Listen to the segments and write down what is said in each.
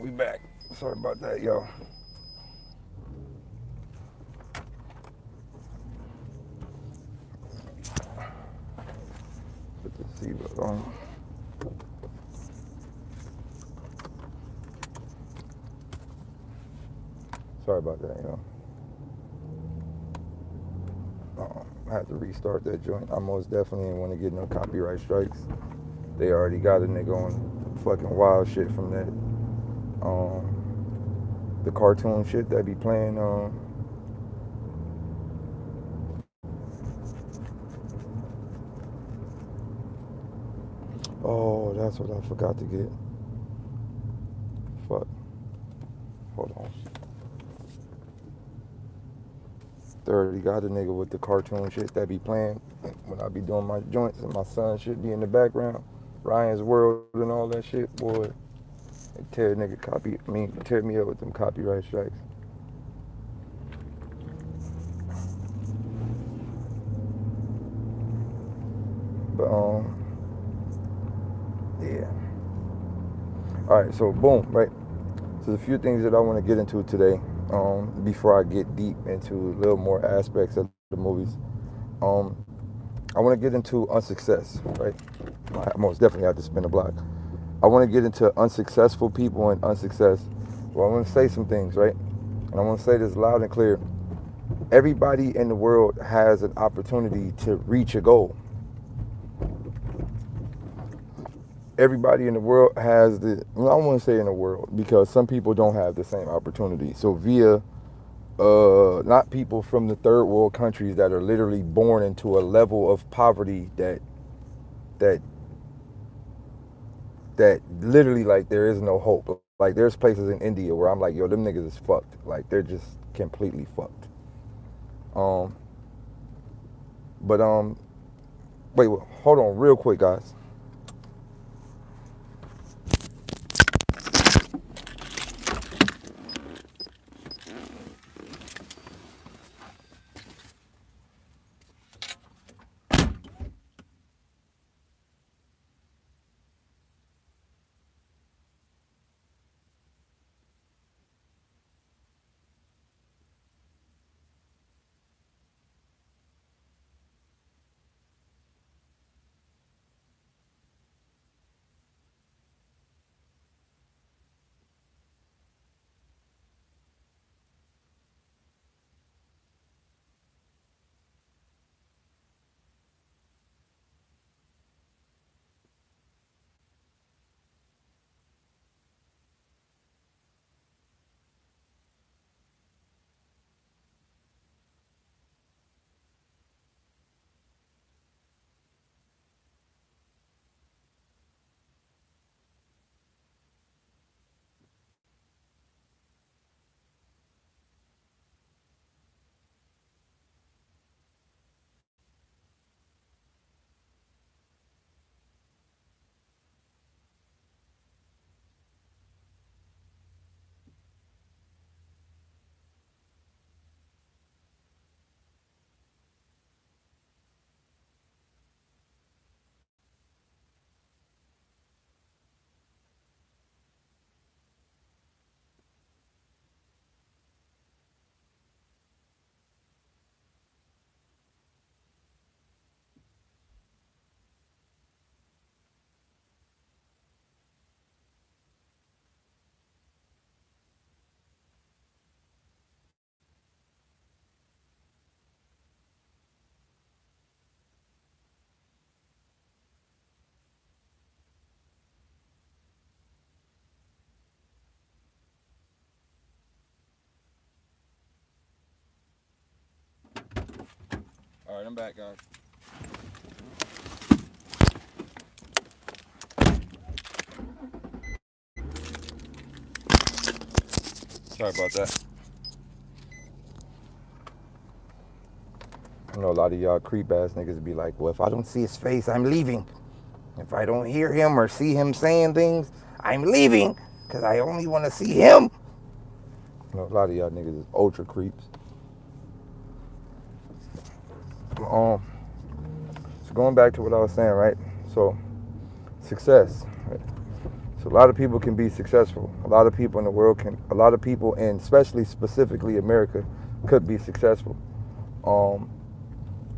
we back. Sorry about that, y'all. Put the seatbelt on. Sorry about that, y'all. I had to restart that joint. I most definitely didn't want to get no copyright strikes. They already got a nigga on fucking wild shit from that. The cartoon shit that be playing. Oh, that's what I forgot to get. Fuck. Hold on. They already got a nigga with the cartoon shit that be playing when I be doing my joints, and my son shit be in the background. Ryan's World and all that shit, boy. They tear me up with them copyright strikes. But yeah. All right, so boom, right. So there's a few things that I want to get into today. Before I get deep into a little more aspects of the movies. Um, I want to get into unsuccess, right? I most definitely have to spin a block. I want to get into unsuccessful people and unsuccess. Well, I want to say some things, right? And I want to say this loud and clear. Everybody in the world has an opportunity to reach a goal. Everybody in the world has well, I don't want to say in the world because some people don't have the same opportunity. So via not people from the third world countries that are literally born into a level of poverty that that literally like there is no hope. Like there's places in India where I'm like, yo, them niggas is fucked. Like they're just completely fucked. Um, but wait, hold on, real quick, guys. All right, I'm back, guys. Sorry about that. I know a lot of y'all creep ass niggas be like, well, if I don't see his face, I'm leaving. If I don't hear him or see him saying things, I'm leaving because I only want to see him. You know, a lot of y'all niggas is ultra creeps. Um, so going back to what I was saying, right? So success. Right? So a lot of people can be successful. A lot of people in the world can. A lot of people, and especially specifically America, could be successful. Um,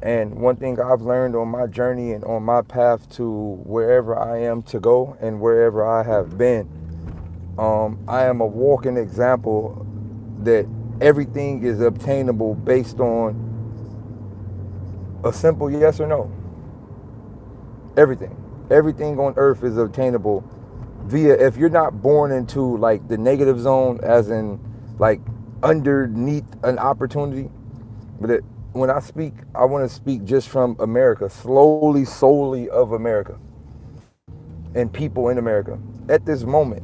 and one thing I've learned on my journey and on my path to wherever I am to go and wherever I have been, I am a walking example that everything is obtainable based on a simple yes or no. Everything. Everything on earth is obtainable via, if you're not born into like the negative zone, as in like underneath an opportunity. But when I speak, I want to speak just from America, solely of America and people in America. At this moment,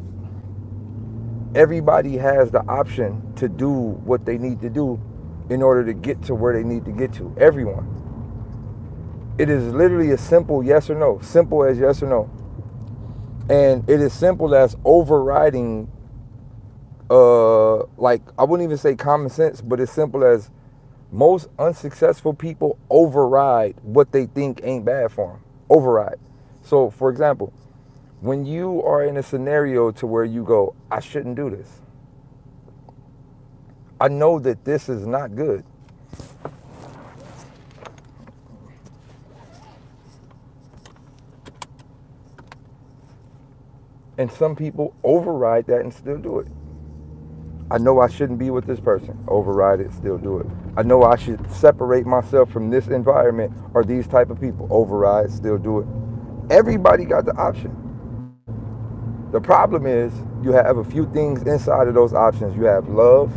everybody has the option to do what they need to do in order to get to where they need to get to. Everyone. It is literally a simple yes or no. Simple as yes or no. And it is simple as overriding, like, I wouldn't even say common sense, but it's simple as most unsuccessful people override what they think ain't bad for them. Override. So, for example, when you are in a scenario to where you go, I shouldn't do this. I know that this is not good. And some people override that and still do it. I know I shouldn't be with this person. Override it, still do it. I know I should separate myself from this environment or these type of people. Override, still do it. Everybody got the option. The problem is you have a few things inside of those options. You have love,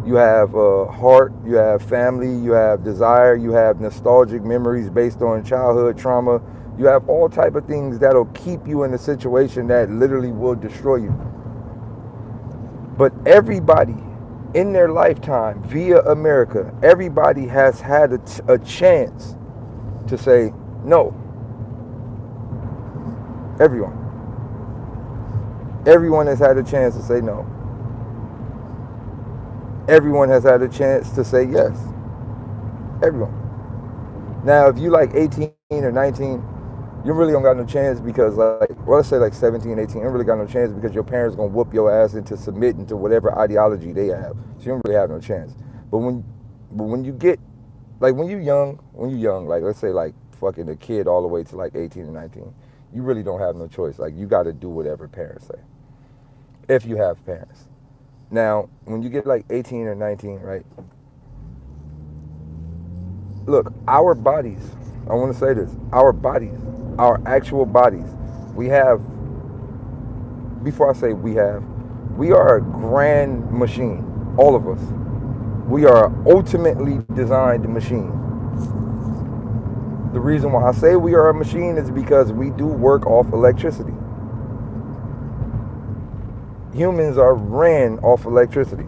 you have heart, you have family, you have desire, you have nostalgic memories based on childhood trauma. You have all type of things that'll keep you in a situation that literally will destroy you. But everybody in their lifetime, via America, everybody has had a chance to say no. Everyone. Everyone has had a chance to say no. Everyone has had a chance to say yes. Everyone. Now, if you like 18 or 19, you really don't got no chance because, like, well, let's say like 17, 18, you don't really got no chance because your parents going to whoop your ass into submitting to whatever ideology they have. So you don't really have no chance. But when you get, like, when you young, like, let's say like fucking a kid all the way to like 18 or 19, you really don't have no choice. Like, you got to do whatever parents say. If you have parents. Now, when you get like 18 or 19, right? Look, our bodies, I want to say this, our bodies, our actual bodies, we have, before I say we are a grand machine, all of us. We are an ultimately designed machine. The reason why I say we are a machine is because we do work off electricity. Humans are ran off electricity.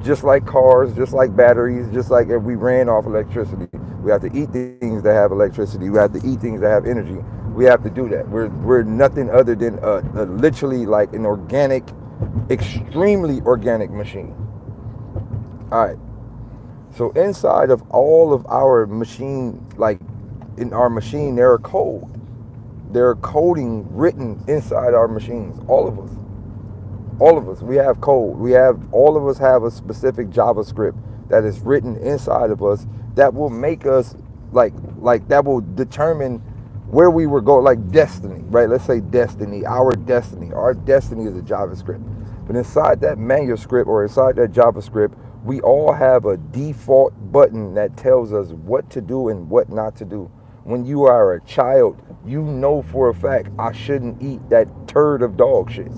Just like cars, just like batteries, just like if we ran off electricity. We have to eat things that have electricity. We have to eat things that have energy. We have to do that. We're nothing other than literally like an organic, extremely organic machine. All right. So inside of all of our machine, like in our machine, there are code. There are coding written inside our machines. All of us. All of us, we have code. All of us have a specific JavaScript that is written inside of us that will make us, like that will determine where we were going, like destiny, right? Let's say destiny, our destiny. Our destiny is a JavaScript. But inside that manuscript or inside that JavaScript, we all have a default button that tells us what to do and what not to do. When you are a child, you know for a fact, I shouldn't eat that turd of dog shit.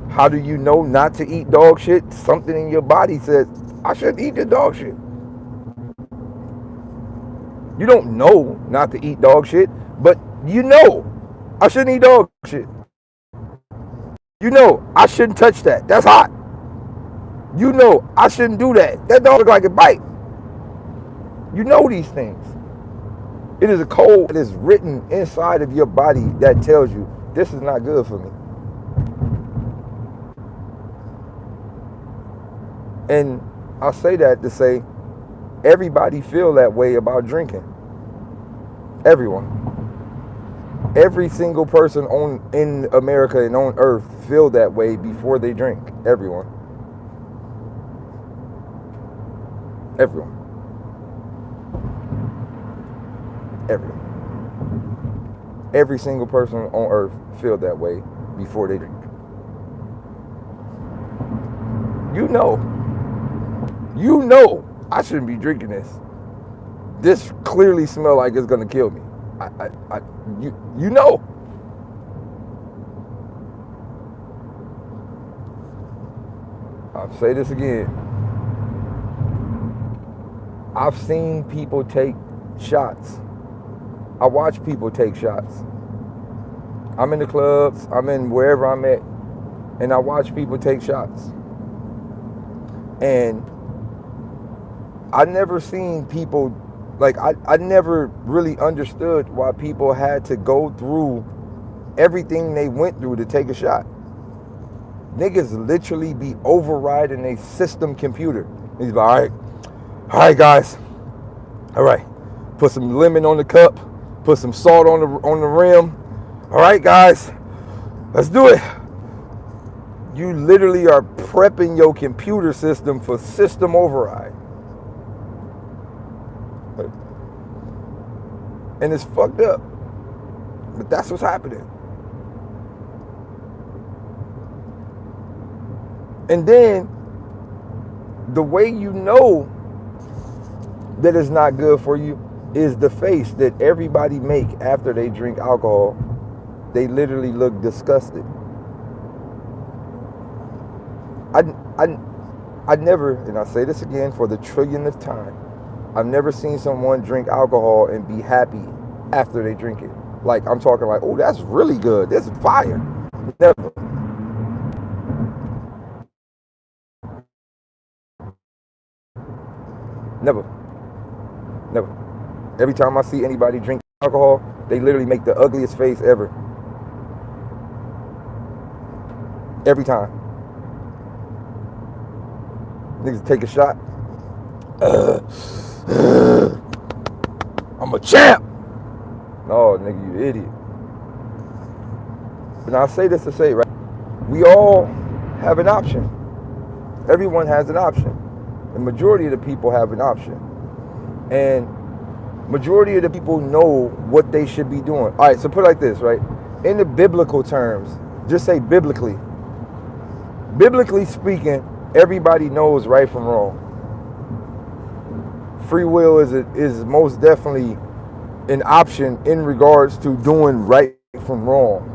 How do you know not to eat dog shit? Something in your body says, I shouldn't eat the dog shit. You don't know not to eat dog shit, but you know I shouldn't eat dog shit. You know I shouldn't touch that. That's hot. You know I shouldn't do that. That dog look like a bite. You know these things. It is a code that is written inside of your body that tells you this is not good for me. And I say that to say everybody feel that way about drinking. Everyone. Every single person in America and on earth feel that way before they drink. Everyone. Everyone. Everyone. Every single person on earth feel that way before they drink. You know I shouldn't be drinking this. This clearly smells like it's gonna kill me. You know. I'll say this again. I've seen people take shots. I watch people take shots. I'm in the clubs, I'm in wherever I'm at, and I watch people take shots. And I never seen people, like I never really understood why people had to go through everything they went through to take a shot. Niggas literally be overriding a system computer. He's like, all right guys, all right, put some lemon on the cup, put some salt on the rim. All right guys, let's do it. You literally are prepping your computer system for system override. And it's fucked up. But that's what's happening. And then the way you know that it's not good for you is the face that everybody make after they drink alcohol. They literally look disgusted. I never, and I say this again for the trillionth time, I've never seen someone drink alcohol and be happy after they drink it. Like, I'm talking like, oh, that's really good. This is fire. Never. Never. Every time I see anybody drink alcohol, they literally make the ugliest face ever. Every time. Niggas take a shot. I'm a champ. No, nigga, you idiot. But now I say this to say, right? We all have an option. Everyone has an option. The majority of the people have an option. And majority of the people know what they should be doing. All right, so put it like this, right? In the biblical terms, just say biblically. Biblically speaking, everybody knows right from wrong. Free will is most definitely an option in regards to doing right from wrong.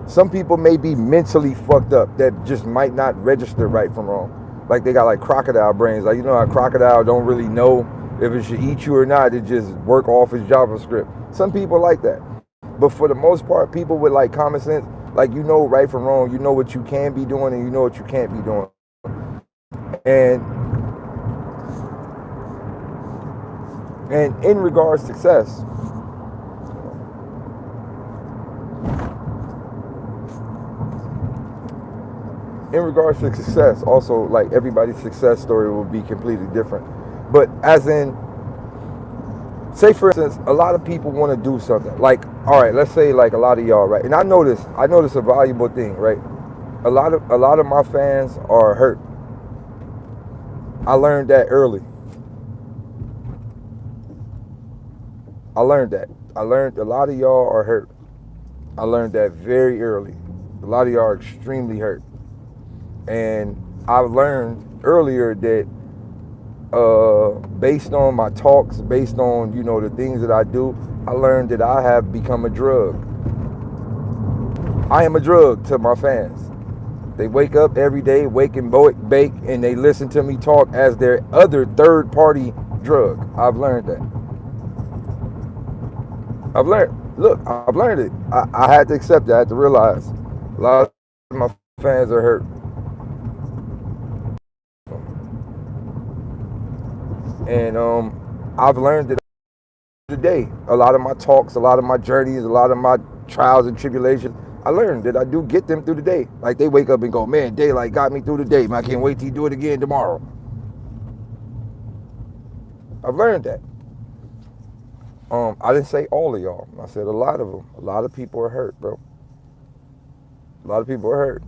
Some people may be mentally fucked up that just might not register right from wrong. Like they got like crocodile brains. Like, you know how crocodile don't really know if it should eat you or not. It just work off its JavaScript. Some people like that. But for the most part, people with like common sense, like you know right from wrong, you know what you can be doing and you know what you can't be doing. And in regards to success, also like everybody's success story will be completely different. But as in, say for instance, a lot of people want to do something. Like, all right, let's say like a lot of y'all, right? And I notice a valuable thing, right? A lot of my fans are hurt. I learned that early. I learned a lot of y'all are hurt. I learned that very early. A lot of y'all are extremely hurt. And I've learned earlier that based on my talks, based on, you know, the things that I do, I learned that I have become a drug. I am a drug to my fans. They wake up every day, wake and bake, and they listen to me talk as their other third-party drug. I've learned that. I've learned it. I had to accept it. I had to realize a lot of my fans are hurt. And I've learned that today, a lot of my talks, a lot of my journeys, a lot of my trials and tribulations, I learned that I do get them through the day. Like they wake up and go, man, Daylyt got me through the day. Man, I can't wait till you do it again tomorrow. I've learned that. I didn't say all of y'all. I said a lot of them. A lot of people are hurt, bro. A lot of people are hurt.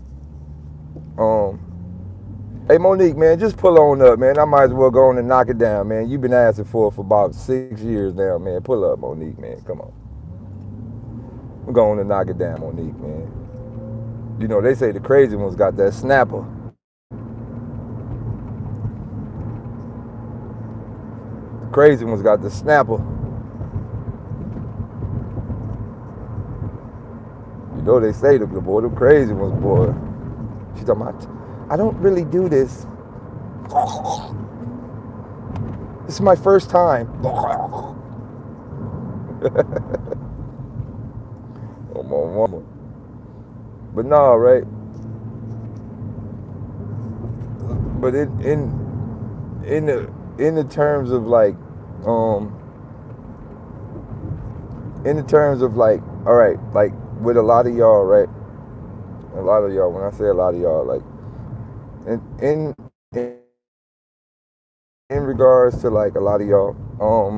Hey Monique, man, just pull on up, man. I might as well go on and knock it down, man. You've been asking for it for about 6 years now, man. Pull up, Monique, man. Come on. I'm going to knock it down, Monique, man. You know, they say the crazy ones got that snapper. The crazy ones got the snapper. You know, they say the boy, the crazy ones, boy. She's talking about, I don't really do this. This is my first time. Oh, my mama. But nah, right? But in the terms of like, in the terms of like, all right, like with a lot of y'all, right? A lot of y'all. When I say a lot of y'all, like in in regards to like a lot of y'all. All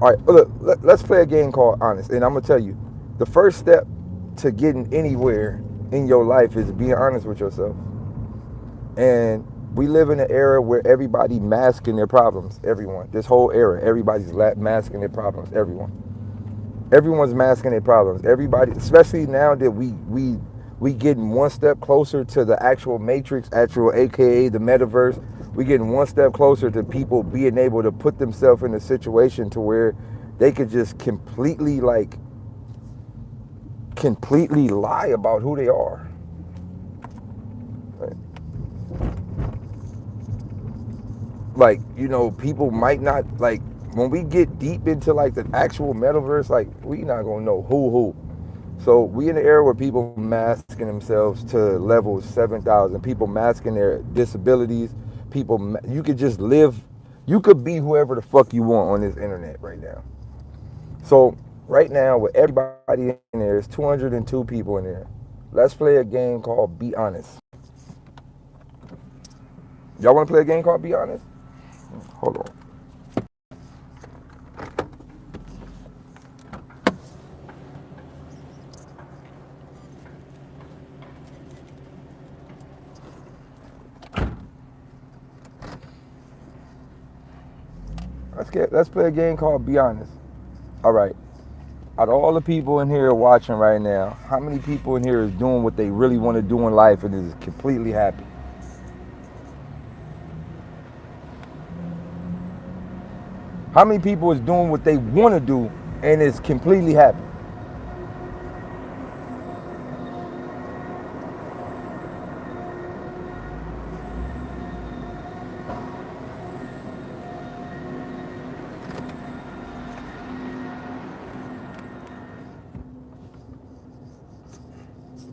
right, look, let's play a game called Honest, and I'm gonna tell you, the first step to getting anywhere in your life is being honest with yourself. And we live in an era where everybody masking their problems. Everyone, this whole era, everybody's masking their problems. Everyone's masking their problems. Everybody, especially now that we getting one step closer to the actual matrix, actual AKA the metaverse. We getting one step closer to people being able to put themselves in a situation to where they could just completely lie about who they are. Right? Like, you know, people might not, like, when we get deep into like the actual metaverse, like, we not gonna know who. So we in the era where people masking themselves to level 7,000. People masking their disabilities. People, you could just live. You could be whoever the fuck you want on this internet right now. So right now, with everybody in there, there's 202 people in there. Let's play a game called Be Honest. Y'all want to play a game called Be Honest? Hold on. Let's play a game called Be Honest. All right. Out of all the people in here watching right now, how many people in here is doing what they really want to do in life and is completely happy? How many people is doing what they want to do and is completely happy?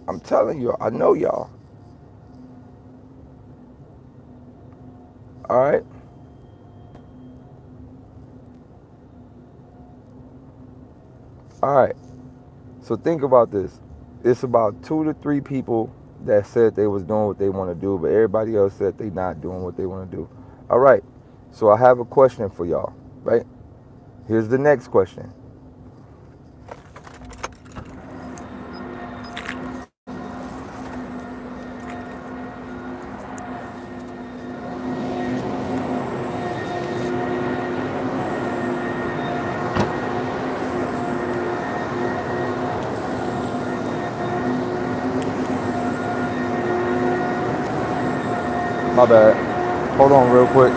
I'm telling you, I know y'all. All right? All right. So think about this. It's about 2 to 3 people that said they was doing what they want to do, but everybody else said they not doing what they want to do. All right. So I have a question for y'all, right? Here's the next question. My bad. Hold on real quick.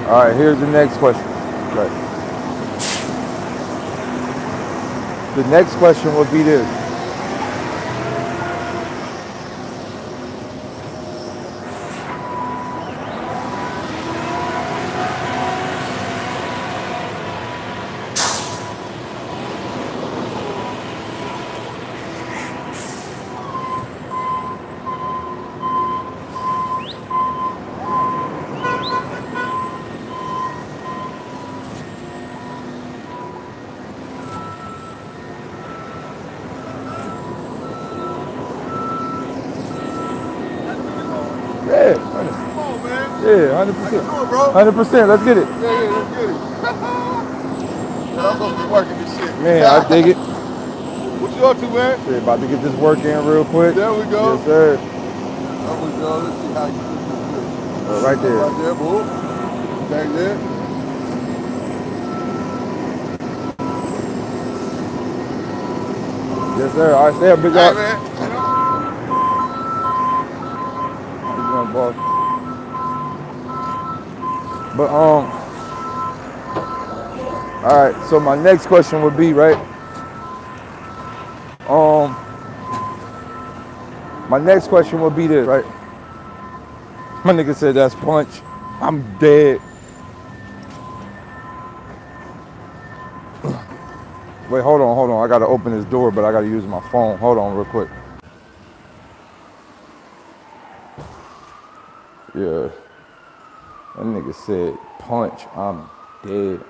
All right, here's the next question. Right. The next question would be this. Yeah, How you 100%. doing, bro? 100%. Let's get it. Yeah, let's get it. Man, I'm supposed to be working this shit. Man, I dig it. What you up to, man? Shit, about to get this work in real quick. There we Yes, go. sir. There we go. Let's see how you put this here. Right All there. right there, boom. Thank there. Yes, sir. All right, stay up, big Hey, dog. man. Big young boss. But all right. So my next question would be right. Um, my next question would be this, right? My nigga said that's punch. I'm dead. Wait, hold on. I gotta open this door, but I gotta use my phone. Hold on, real quick. Yeah, that nigga said punch. I'm dead.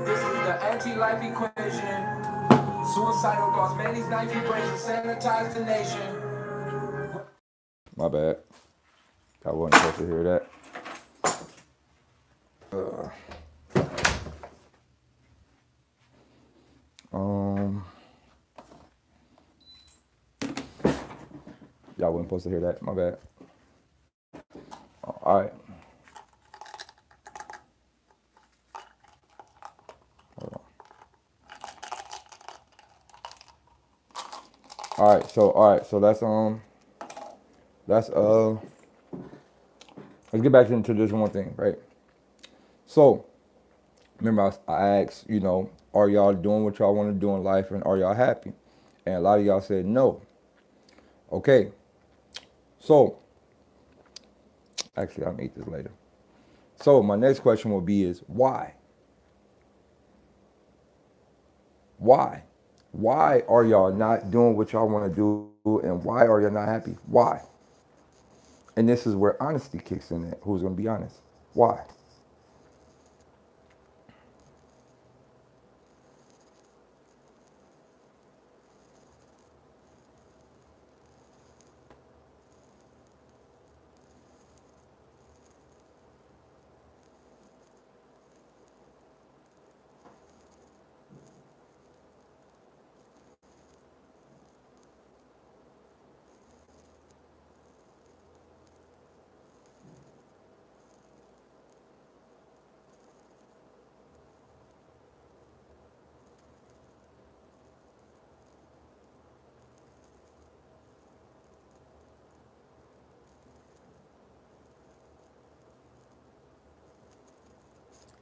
This is the anti-life equation. Suicidal thoughts, man, these knife equations sanitize the nation. My bad. I wasn't supposed to hear that. Um, y'all wasn't supposed to hear that. My bad. All right. All right. So that's let's get back into this one thing, right? So remember I asked, are y'all doing what y'all want to do in life and are y'all happy? And a lot of y'all said no. Okay. So actually I'll make this later. So my next question will be is why? Why? Why are y'all not doing what y'all want to do and why are y'all not happy? Why? And this is where honesty kicks in at. Who's gonna be honest? Why?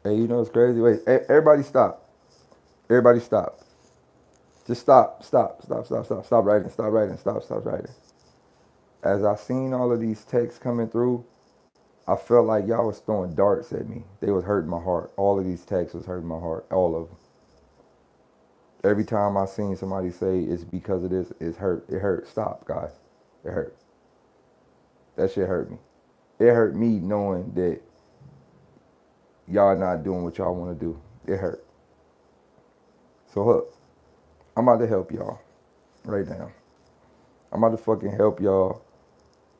Hey, you know it's crazy? Wait, everybody stop. Everybody stop. Just stop writing, stop writing. As I seen all of these texts coming through, I felt like y'all was throwing darts at me. They was hurting my heart. All of these texts was hurting my heart. All of them. Every time I seen somebody say it's because of this, it's hurt. It hurt. Stop, guys. It hurt. That shit hurt me. It hurt me knowing that y'all not doing what y'all want to do. It hurt. So look, I'm about to help y'all right now. I'm about to fucking help y'all,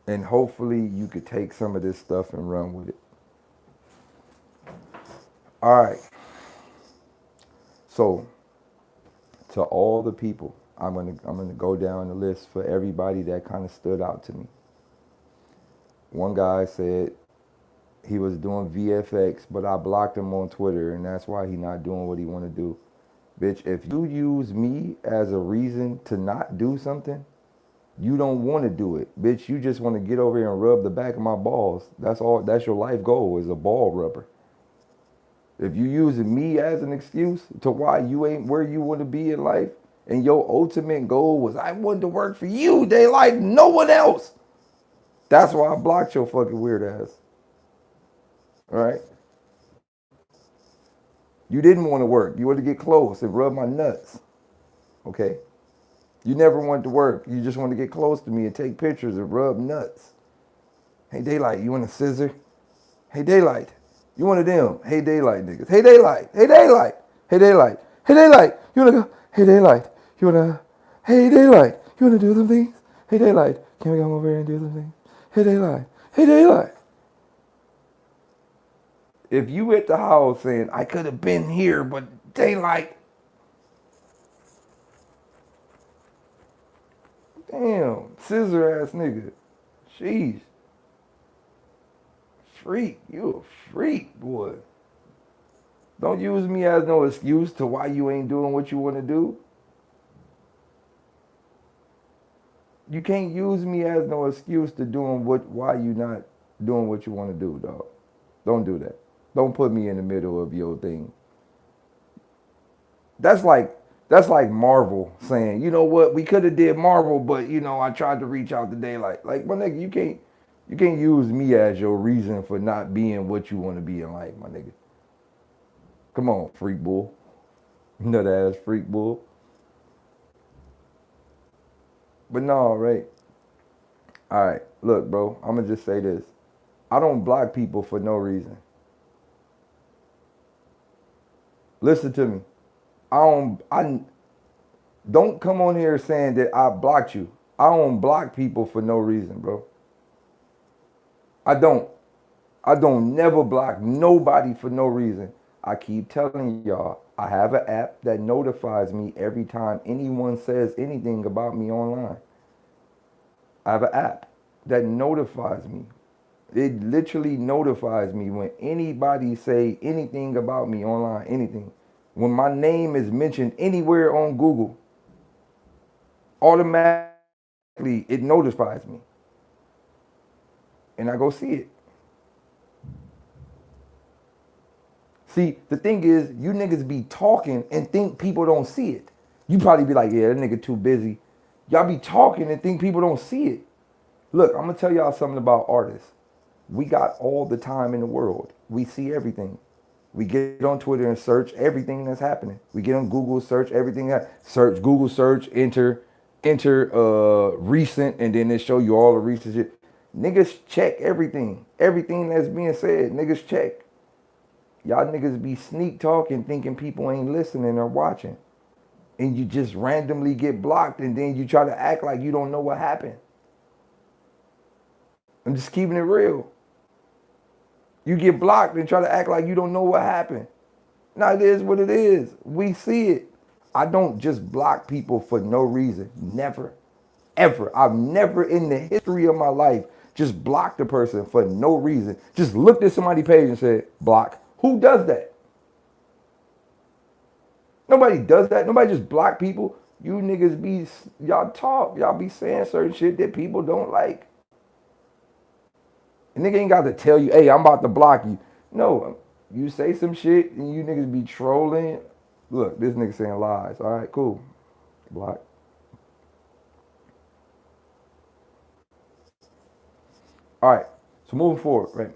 and hopefully you could take some of this stuff and run with it. All right. So to all the people, I'm gonna go down the list for everybody that kind of stood out to me. One guy said he was doing VFX, but I blocked him on Twitter, and that's why he not doing what he want to do. Bitch, if you use me as a reason to not do something, you don't want to do it. Bitch, you just want to get over here and rub the back of my balls. That's all. That's your life goal is a ball rubber. If you using me as an excuse to why you ain't where you want to be in life, and your ultimate goal was I wanted to work for you, Daylyt, no one else. That's why I blocked your fucking weird ass. All right? You didn't want to work. You wanted to get close and rub my nuts. Okay? You never wanted to work. You just wanted to get close to me and take pictures and rub nuts. Hey, Daylyt, you want a scissor? Hey, Daylyt, you one of them. Hey, Daylyt niggas. Hey, Daylyt. Hey, Daylyt. Hey, Daylyt. Hey, Daylyt. You wanna go? Hey, Daylyt. You wanna? Hey, Daylyt. You wanna do some things? Hey, Daylyt. Can we come over here and do some things? Hey, Daylyt. Hey, Daylyt. If you at the house saying I could have been here, but Daylyt, damn, scissor ass nigga. Jeez, freak. You a freak, boy. Don't use me as no excuse to why you ain't doing what you want to do. You can't use me as no excuse to doing why you not doing what you want to do, dog. Don't do that. Don't put me in the middle of your thing. That's like that's like Marvel saying, you know what, we could have did Marvel, but I tried to reach out to Daylyt. Like my nigga, you can't use me as your reason for not being what you want to be in life, my nigga. Come on, freak bull. Nut ass freak bull. But no, right. All right, look, bro. I'm gonna just say this. I don't block people for no reason. Listen to me. I don't come on here saying that I blocked you. I don't block people for no reason, bro. I don't. I don't never block nobody for no reason. I keep telling y'all, I have an app that notifies me every time anyone says anything about me online. I have an app that notifies me. It literally notifies me when anybody say anything about me online, anything. When my name is mentioned anywhere on Google, automatically it notifies me. And I go see it. See, the thing is, you niggas be talking and think people don't see it. You probably be like, yeah, that nigga too busy. Y'all be talking and think people don't see it. Look, I'm gonna tell y'all something about artists. We got all the time in the world. We see everything. We get on Twitter and search everything that's happening. We get on Google, search everything search Google search, enter recent, and then it show you all the recent shit. Niggas check everything. Everything that's being said, niggas check. Y'all niggas be sneak talking thinking people ain't listening or watching. And you just randomly get blocked and then you try to act like you don't know what happened. I'm just keeping it real. You get blocked and try to act like you don't know what happened. Now it is what it is. We see it. I don't just block people for no reason. Never. Ever. I've never in the history of my life just blocked a person for no reason. Just looked at somebody's page and said, block. Who does that? Nobody does that. Nobody just block people. You niggas be, y'all talk. Y'all be saying certain shit that people don't like. A nigga ain't got to tell you, hey, I'm about to block you. No, you say some shit and you niggas be trolling. Look, this nigga saying lies. All right, cool. Block. All right. So moving forward, right?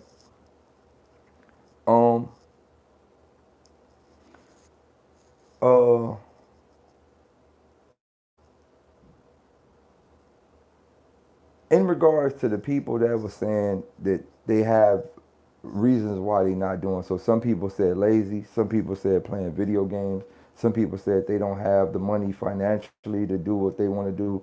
Um. Uh. In regards to the people that were saying that they have reasons why they not doing so, some people said lazy. Some people said playing video games. Some people said they don't have the money financially to do what they want to do.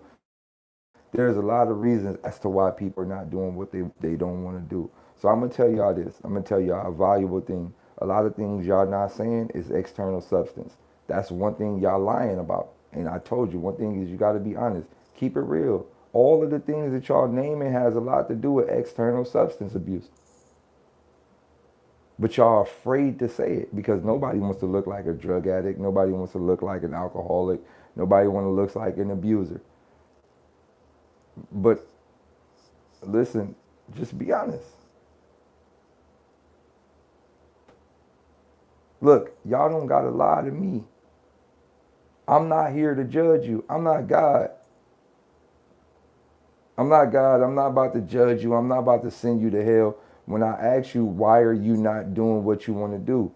There's a lot of reasons as to why people are not doing what they don't want to do. So I'm gonna tell y'all this. I'm gonna tell y'all a valuable thing. A lot of things y'all not saying is external substance. That's one thing y'all lying about. And I told you one thing is you gotta be honest. Keep it real. All of the things that y'all naming has a lot to do with external substance abuse. But y'all afraid to say it because nobody wants to look like a drug addict. Nobody wants to look like an alcoholic. Nobody want to look like an abuser. But listen, just be honest. Look, y'all don't gotta lie to me. I'm not here to judge you. I'm not God. I'm not God. I'm not about to judge you. I'm not about to send you to hell. When I ask you, why are you not doing what you want to do?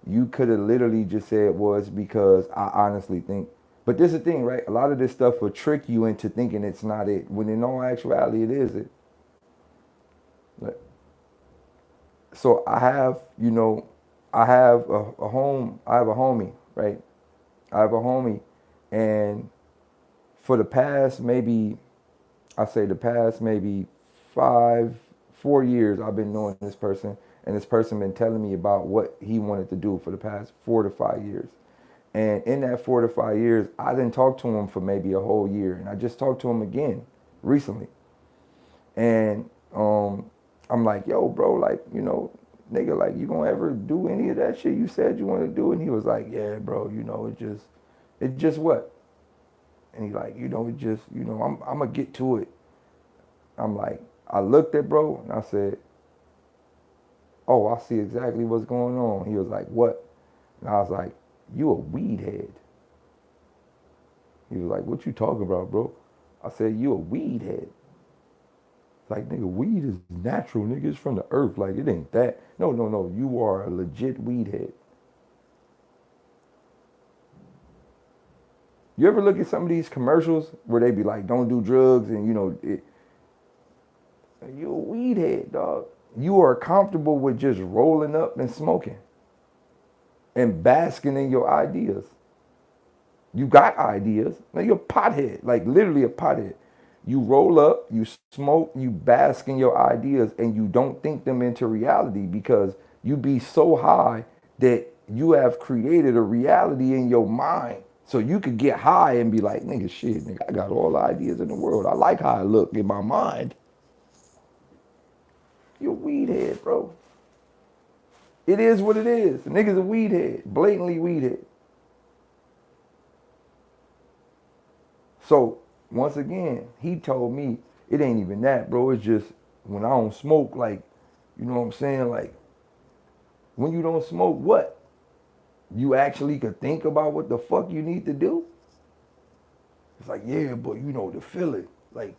You could have literally just said, well, it's because I honestly think. But this is the thing, right? A lot of this stuff will trick you into thinking it's not it, when in all actuality it is it. Like, so I have, I have a home, I have a homie, right? I have a homie, and for the past maybe, I say the past maybe 4 years, I've been knowing this person, and this person been telling me about what he wanted to do for the past 4 to 5 years. And in that 4 to 5 years, I didn't talk to him for maybe a whole year, and I just talked to him again recently. And I'm like, yo, bro, like, nigga, like, you gonna ever do any of that shit you said you want to do? And he was like, yeah, bro, it just what? And he's like, it just, I'm gonna get to it. I'm like, I looked at bro and I said, oh, I see exactly what's going on. He was like, what? And I was like, you a weed head. He was like, what you talking about, bro? I said, you a weed head. Like, nigga, weed is natural, nigga. It's from the earth. Like, it ain't that. No, no, no. You are a legit weed head. You ever look at some of these commercials where they be like, don't do drugs and, you a weed head, dog. You are comfortable with just rolling up and smoking and basking in your ideas. You got ideas. Now you're a pothead, like literally a pothead. You roll up, you smoke, you bask in your ideas, and you don't think them into reality because you be so high that you have created a reality in your mind. So you could get high and be like, nigga, shit, nigga, I got all the ideas in the world. I like how I look in my mind. You're a weed head, bro. It is what it is. The nigga's a weed head, blatantly weed head. So once again, he told me it ain't even that, bro. It's just when I don't smoke, like, you know what I'm saying? Like, when you don't smoke, what? You actually could think about what the fuck you need to do? It's like, yeah, but to feel it. Like,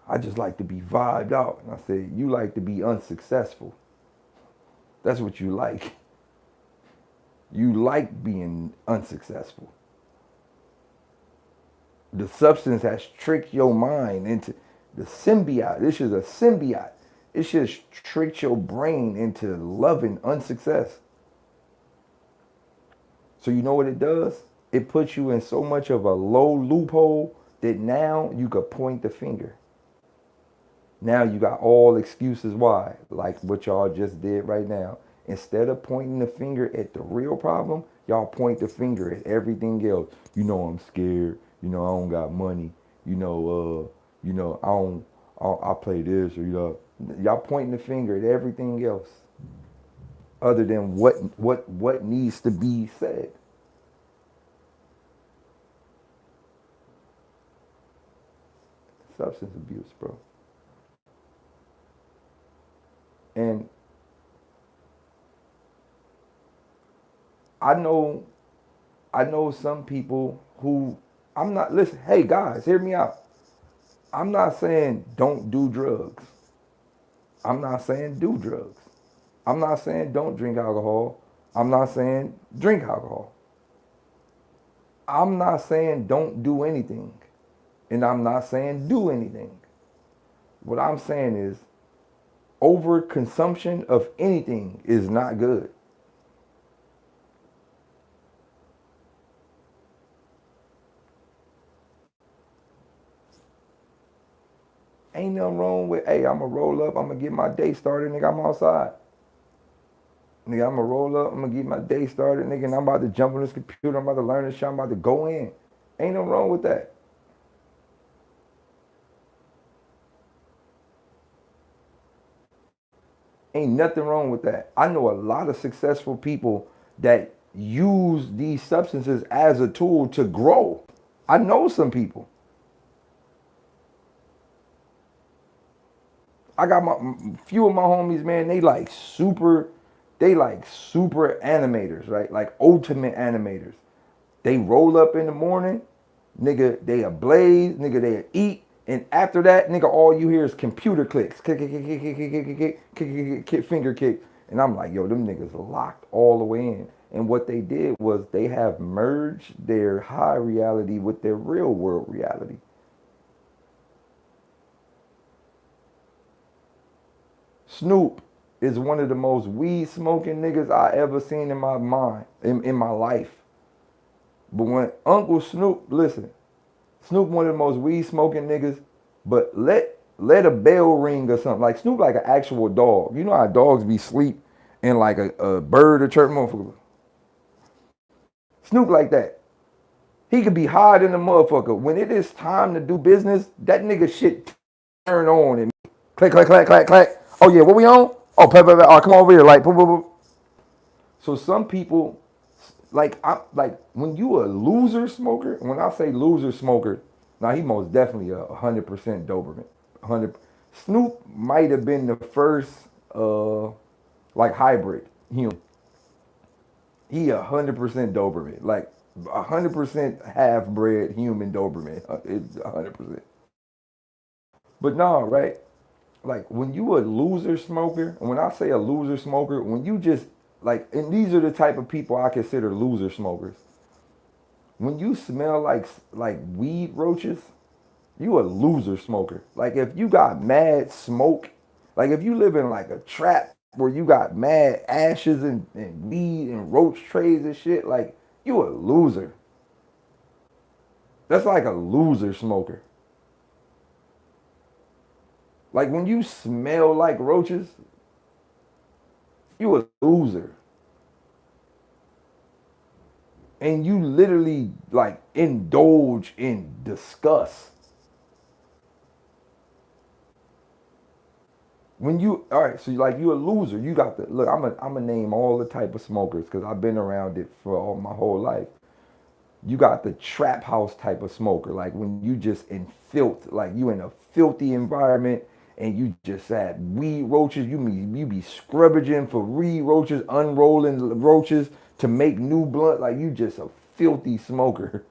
I just like to be vibed out. And I said, you like to be unsuccessful. That's what you like. You like being unsuccessful. The substance has tricked your mind into the symbiote. This is a symbiote. It just tricked your brain into loving unsuccess. So you know what it does? It puts you in so much of a low loophole that now you could point the finger. Now you got all excuses why, like what y'all just did right now. Instead of pointing the finger at the real problem, y'all point the finger at everything else. I'm scared. I don't got money. I play this or y'all pointing the finger at everything else other than what needs to be said. Substance abuse, bro. And I know I know some people who I'm not listen, hey guys, hear me out. I'm not saying don't do drugs. I'm not saying do drugs. I'm not saying don't drink alcohol. I'm not saying drink alcohol. I'm not saying don't do anything. And I'm not saying do anything. What I'm saying is overconsumption of anything is not good. Ain't nothing wrong with, hey, I'm gonna roll up, I'm gonna get my day started, nigga, I'm outside. Nigga, I'm gonna roll up, I'm gonna get my day started, nigga, and I'm about to jump on this computer, I'm about to learn this shit, I'm about to go in. Ain't nothing wrong with that. Ain't nothing wrong with that. I know a lot of successful people that use these substances as a tool to grow. I know some people. I got my few of my homies, man. They like super animators, right? Like ultimate animators. They roll up in the morning, nigga. They a blaze, nigga. They a eat, and after that, nigga, all you hear is computer clicks, click, click, click, click, click, click, click, click, click, finger kick, and I'm like, yo, them niggas locked all the way in. And what they did was they have merged their high reality with their real world reality. Snoop is one of the most weed smoking niggas I ever seen in my mind, in my life. But when Uncle Snoop, listen, Snoop one of the most weed smoking niggas, but let a bell ring or something. Like Snoop like an actual dog. You know how dogs be sleep and like a bird or chirp motherfucker. Snoop like that. He could be high than the motherfucker. When it is time to do business, that nigga shit turn on and click, click, clack, clack, clack. Oh yeah, what we on? Oh, play, play, play. Oh, come over here, like, boom, boom, boom. So some people, like when you a loser smoker. When I say loser smoker, now he most definitely 100% Doberman. 100. Snoop might have been the first like hybrid human. He 100% Doberman, like 100% half bred human Doberman. It's 100%. But no, right? Like when you a loser smoker, and when I say a loser smoker, when you just like, and these are the type of people I consider loser smokers. When you smell like weed roaches, you a loser smoker. Like if you got mad smoke, like if you live in like a trap where you got mad ashes and weed and roach trays and shit, like you a loser. That's like a loser smoker. Like when you smell like roaches, you a loser. And you literally like indulge in disgust. When you all right, so like you a loser. You got the look. I'm a name all the type of smokers because I've been around it for all my whole life. You got the trap house type of smoker, like when you just in filth, like you in a filthy environment and you just had weed roaches. You be scrubbaging for weed roaches, unrolling roaches to make new blunt. Like you just a filthy smoker.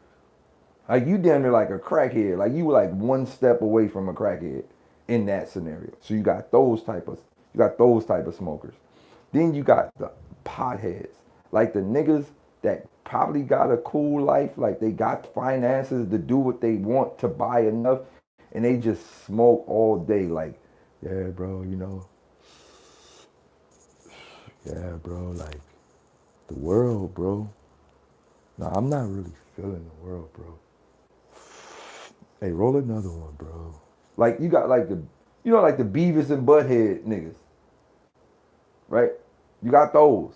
Like you damn near like a crackhead. Like you were like one step away from a crackhead in that scenario. So you got those type of smokers. Then you got the potheads. Like the niggas that probably got a cool life, like they got finances to do what they want to buy enough and they just smoke all day like, yeah, bro, yeah, bro, like the world, bro. No, I'm not really feeling the world, bro. Hey, roll another one, bro. Like you got like like the Beavis and Butthead niggas, right? You got those.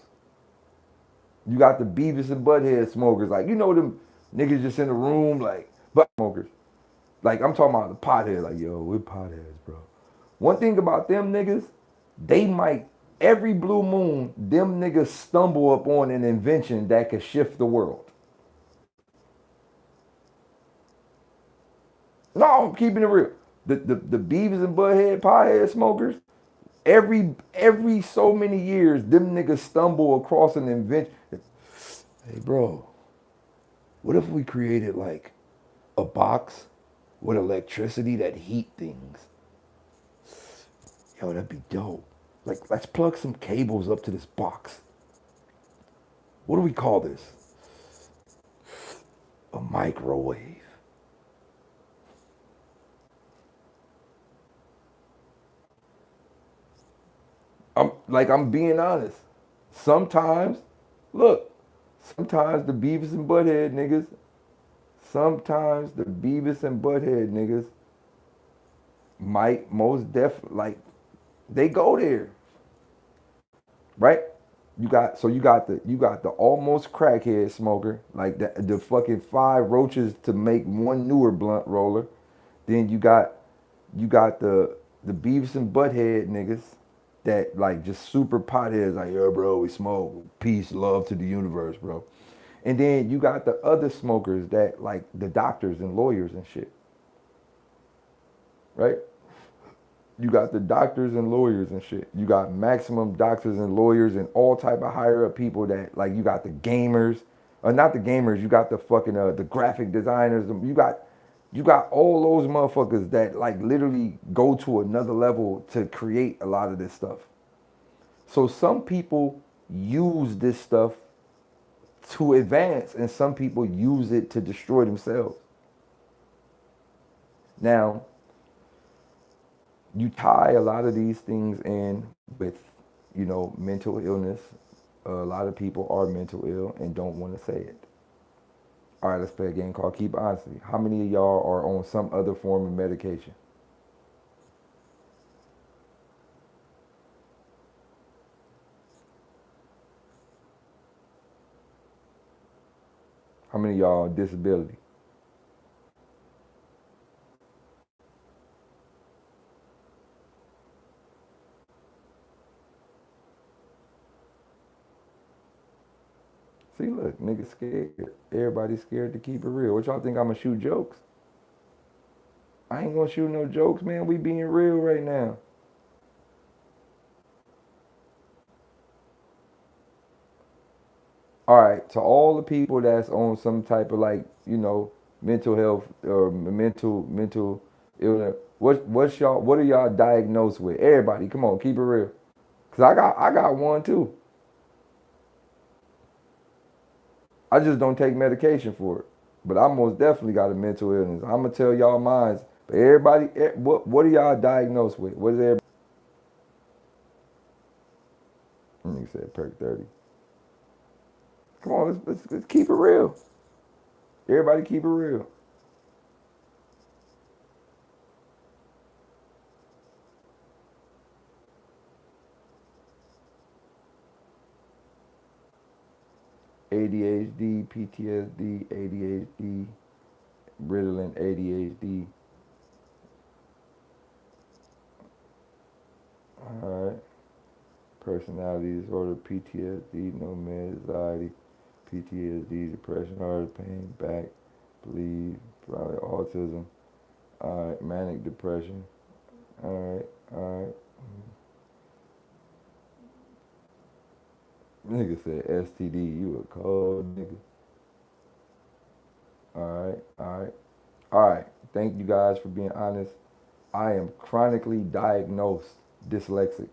You got the Beavis and Butthead smokers. Like them niggas just in the room like butt smokers. Like I'm talking about the pothead. Like yo, we're potheads, bro. One thing about them niggas, they might every blue moon them niggas stumble upon an invention that could shift the world. No, I'm keeping it real. The Beavis and Butthead pothead smokers, every so many years, them niggas stumble across an invention. Hey, bro, what if we created like a box with electricity that heat things? Yo, that'd be dope. Like, let's plug some cables up to this box. What do we call this? A microwave. I'm being honest. Sometimes, look, sometimes the Beavis and Butthead niggas, sometimes the Beavis and Butthead niggas might most definitely like they go there, right? You got the almost crackhead smoker, like the fucking five roaches to make one newer blunt roller. Then you got the Beavis and Butthead niggas that like just super potheads, like, yo, bro, we smoke. Peace, love to the universe, bro. And then you got the other smokers that like the doctors and lawyers and shit, right? You got the doctors and lawyers and shit. You got maximum doctors and lawyers and all type of higher up people that like you got the gamers, or not the gamers. You got the fucking the graphic designers. You got all those motherfuckers that like literally go to another level to create a lot of this stuff. So some people use this stuff to advance, and some people use it to destroy themselves. Now, you tie a lot of these things in with, mental illness. A lot of people are mental ill and don't want to say it. All right, let's play a game called Keep Honesty. How many of y'all are on some other form of medication? How many of y'all on disability? See, look, niggas scared. Everybody's scared to keep it real. What y'all think I'm gonna shoot jokes? I ain't gonna shoot no jokes, man. We being real right now. All right, to all the people that's on some type of like, mental health or mental illness, what are y'all diagnosed with? Everybody, come on, keep it real. Cause I got one too. I just don't take medication for it. But I most definitely got a mental illness. I'm gonna tell y'all mine. But everybody, what are y'all diagnosed with? What is everybody? You said perk 30. Come on, let's keep it real. Everybody keep it real. ADHD, PTSD, ADHD, Ritalin, ADHD. All right. Personality disorder, PTSD, no anxiety, PTSD, depression, heart pain, back, bleed, probably autism. All right, manic depression. All right, all right. Nigga said STD. You a cold nigga. All right, all right, all right. Thank you guys for being honest. I am chronically diagnosed dyslexic.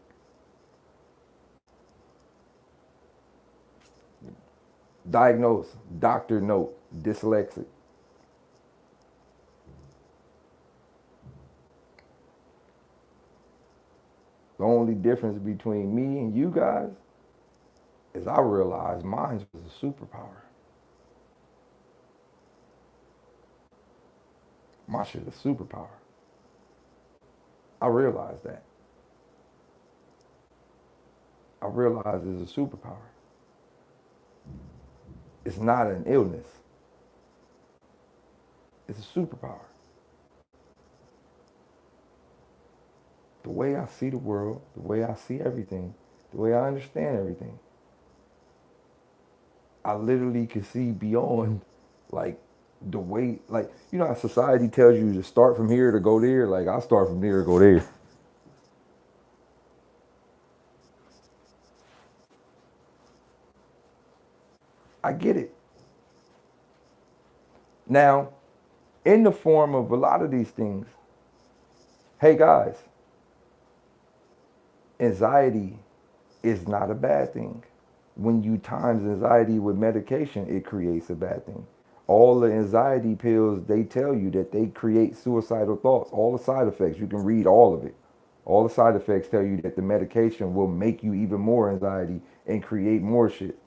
Diagnosed, doctor note, dyslexic. The only difference between me and you guys is I realized mine was a superpower. My shit is a superpower. I realized that. I realized it's a superpower. It's not an illness. It's a superpower. The way I see the world, the way I see everything, the way I understand everything, I literally can see beyond, like, the way, like, how society tells you to start from here to go there? Like, I start from there to go there. I get it. Now, in the form of a lot of these things, hey guys, anxiety is not a bad thing. When you times anxiety with medication, it creates a bad thing. All the anxiety pills, they tell you that they create suicidal thoughts. All the side effects, you can read all of it. All the side effects tell you that the medication will make you even more anxiety and create more shit.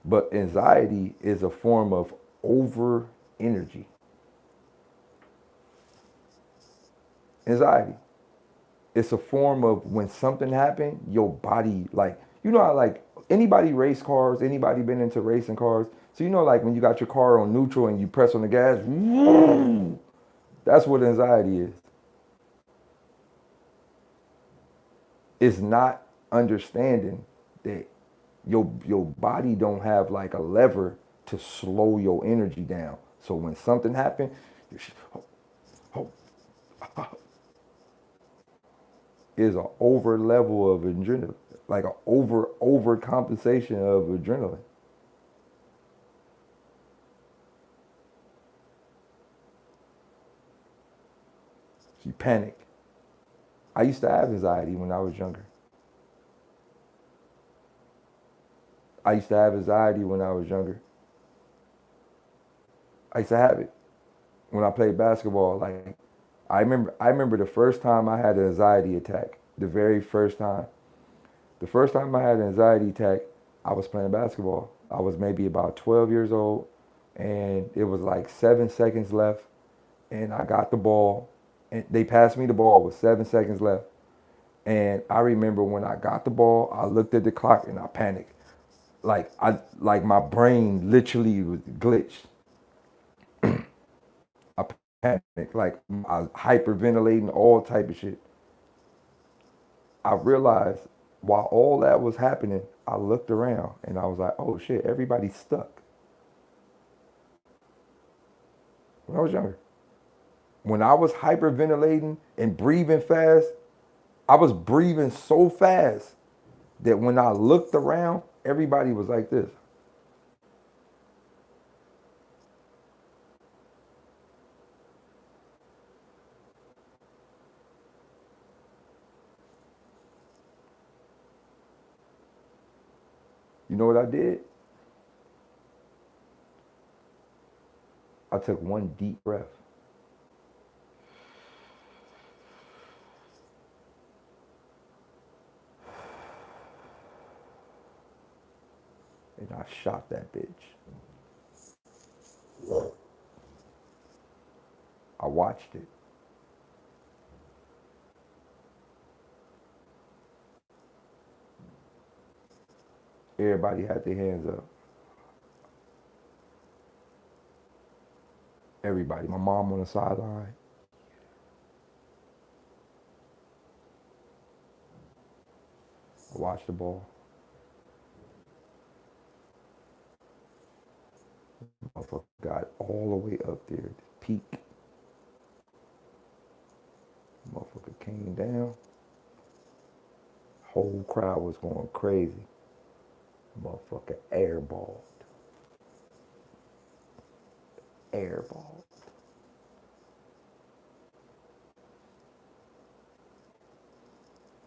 But anxiety is a form of over energy. Anxiety. It's a form of when something happened, your body, like, how, like, anybody race cars, anybody been into racing cars? So like when you got your car on neutral and you press on the gas, that's what anxiety is. It's not understanding that your body don't have like a lever to slow your energy down. So when something happened, you should, oh, is an over level of adrenaline, like an over compensation of adrenaline. You panic. I used to have anxiety when I was younger. I used to have anxiety when I was younger. I used to have it when I played basketball. Like I remember the first time I had an anxiety attack. The very first time. The first time I had an anxiety attack, I was playing basketball. I was maybe about 12 years old, and it was like 7 seconds left, and I got the ball, and they passed me the ball with 7 seconds left. And I remember when I got the ball, I looked at the clock and I panicked. Like my brain literally was glitched. I panicked. Like I was hyperventilating, all type of shit. I realized while all that was happening, I looked around and I was like, oh shit, everybody's stuck. When I was younger. When I was hyperventilating and breathing fast, I was breathing so fast that when I looked around, everybody was like this. You know what I did? I took one deep breath and I shot that bitch. I watched it. Everybody had their hands up. Everybody. My mom on the sideline. I watched the ball. Motherfucker got all the way up there, peak. Motherfucker came down. Whole crowd was going crazy. Motherfucker airballed. Airballed.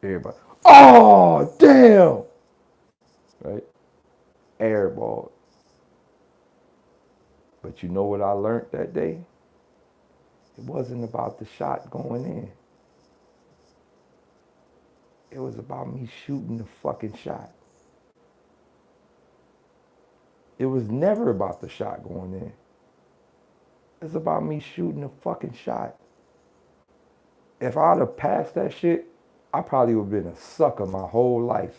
Everybody. Oh damn! Right? Airballed. But you know what I learned that day? It wasn't about the shot going in. It was about me shooting the fucking shot. It was never about the shot going in. It's about me shooting the fucking shot. If I'd have passed that shit, I probably would have been a sucker my whole life.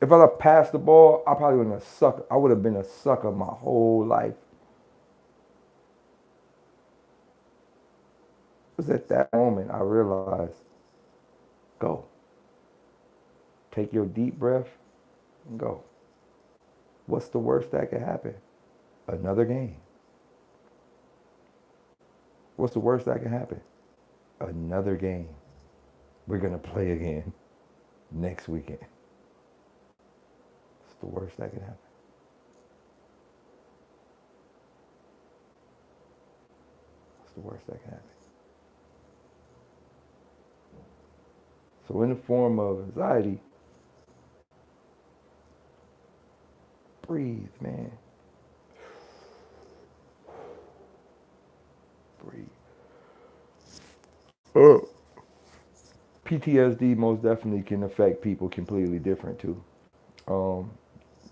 If I'd have passed the ball, I probably wouldn't have sucker. I would have been a sucker my whole life. It was at that moment I realized, go. Take your deep breath and go. What's the worst that could happen? Another game. What's the worst that can happen? Another game. We're going to play again next weekend. What's the worst that can happen? What's the worst that can happen? So in the form of anxiety, breathe, man. Breathe. PTSD most definitely can affect people completely different too. Um,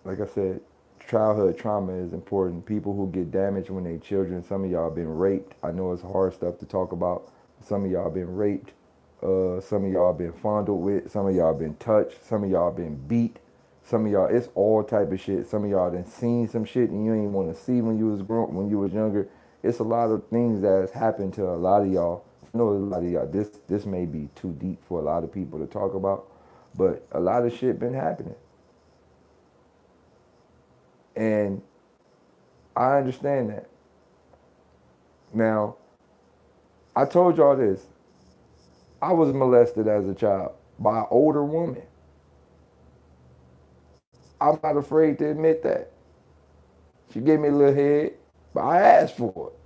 like I said, childhood trauma is important. People who get damaged when they're children, some of y'all been raped. I know it's hard stuff to talk about. Some of y'all been raped. Some of y'all been fondled with. Some of y'all been touched. Some of y'all been beat. Some of y'all, it's all type of shit. Some of y'all done seen some shit and you ain't want to see when you was grown, when you was younger. It's a lot of things that has happened to a lot of y'all. I know a lot of y'all. This may be too deep for a lot of people to talk about, but a lot of shit been happening, and I understand that. Now, I told y'all this. I was molested as a child by an older woman. I'm not afraid to admit that. She gave me a little head, but I asked for it.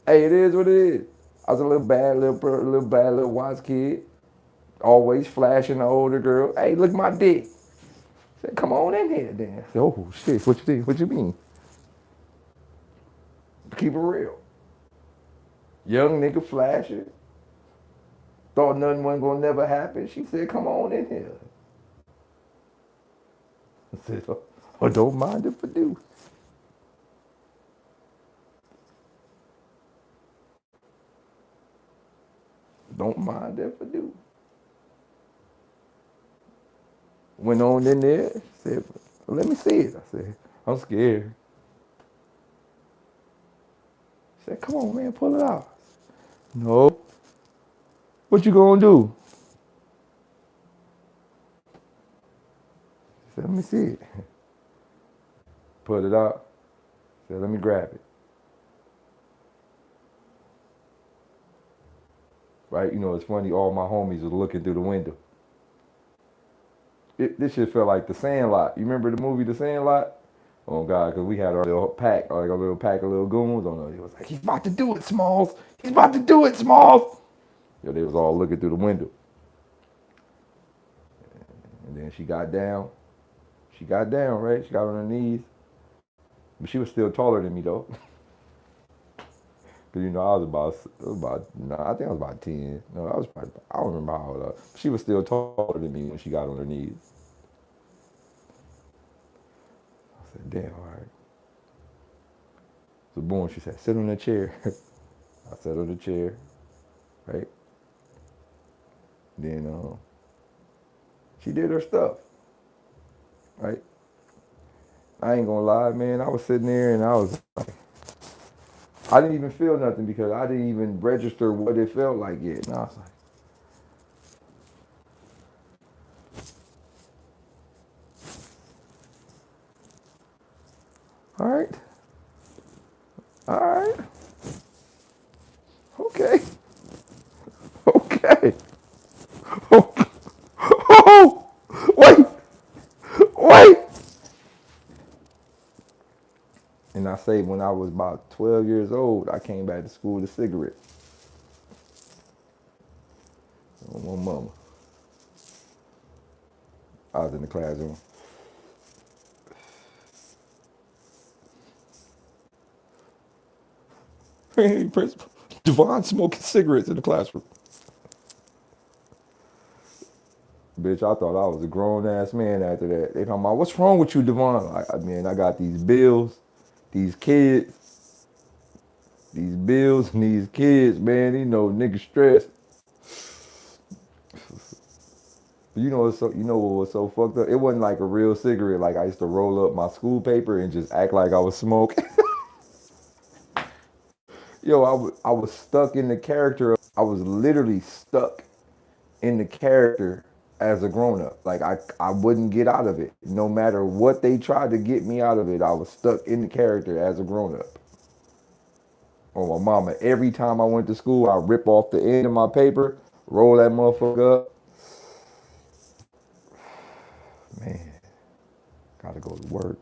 Hey, it is what it is. I was a little bad little wise kid. Always flashing the older girl. Hey, look my dick. Said, come on in here then. Said, oh shit, what you think? What you mean? Keep it real. Young nigga flashing. Thought nothing wasn't gonna never happen. She said, come on in here. I said, oh, don't mind if I do. Don't mind if I do. Went on in there, said, well, let me see it. I said, I'm scared. Said, come on, man, pull it out. No. What you gonna do? Said, let me see it. Put it out. Said, let me grab it. Right? You know, it's funny, all my homies was looking through the window. This shit felt like The Sandlot. You remember the movie The Sandlot? Oh God, because we had our little pack, like a little pack of little goons on us. It was like, he's about to do it, Smalls. He's about to do it, Smalls. Yo, they was all looking through the window. And then she got down. She got down, right? She got on her knees. But she was still taller than me though. Cause you know I think I was about 10. No, I was probably, I don't remember how old I was. She was still taller than me when she got on her knees. I said, damn, all right. So boom, she said, sit on the chair. I sat on the chair, right? Then she did her stuff, right? I ain't gonna lie, man. I was sitting there and I didn't even feel nothing because I didn't even register what it felt like yet. And I was like, all right, all right, okay, okay, okay. Oh, wait, wait. And I say when I was about 12 years old, I came back to school with a cigarette. On my mama. I was in the classroom. Hey, Principal. Devon smoking cigarettes in the classroom. Bitch, I thought I was a grown ass man after that. They talking about, what's wrong with you, Devon? I got these bills, these kids, and these kids, man. You know, niggas stressed. You know what was so fucked up? It wasn't like a real cigarette. Like I used to roll up my school paper and just act like I was smoking. Yo, I was stuck in the character. I was literally stuck in the character as a grown up. Like I wouldn't get out of it. No matter what they tried to get me out of it, I was stuck in the character as a grown up. Oh my mama, every time I went to school, I rip off the end of my paper, roll that motherfucker up. Man, gotta go to work.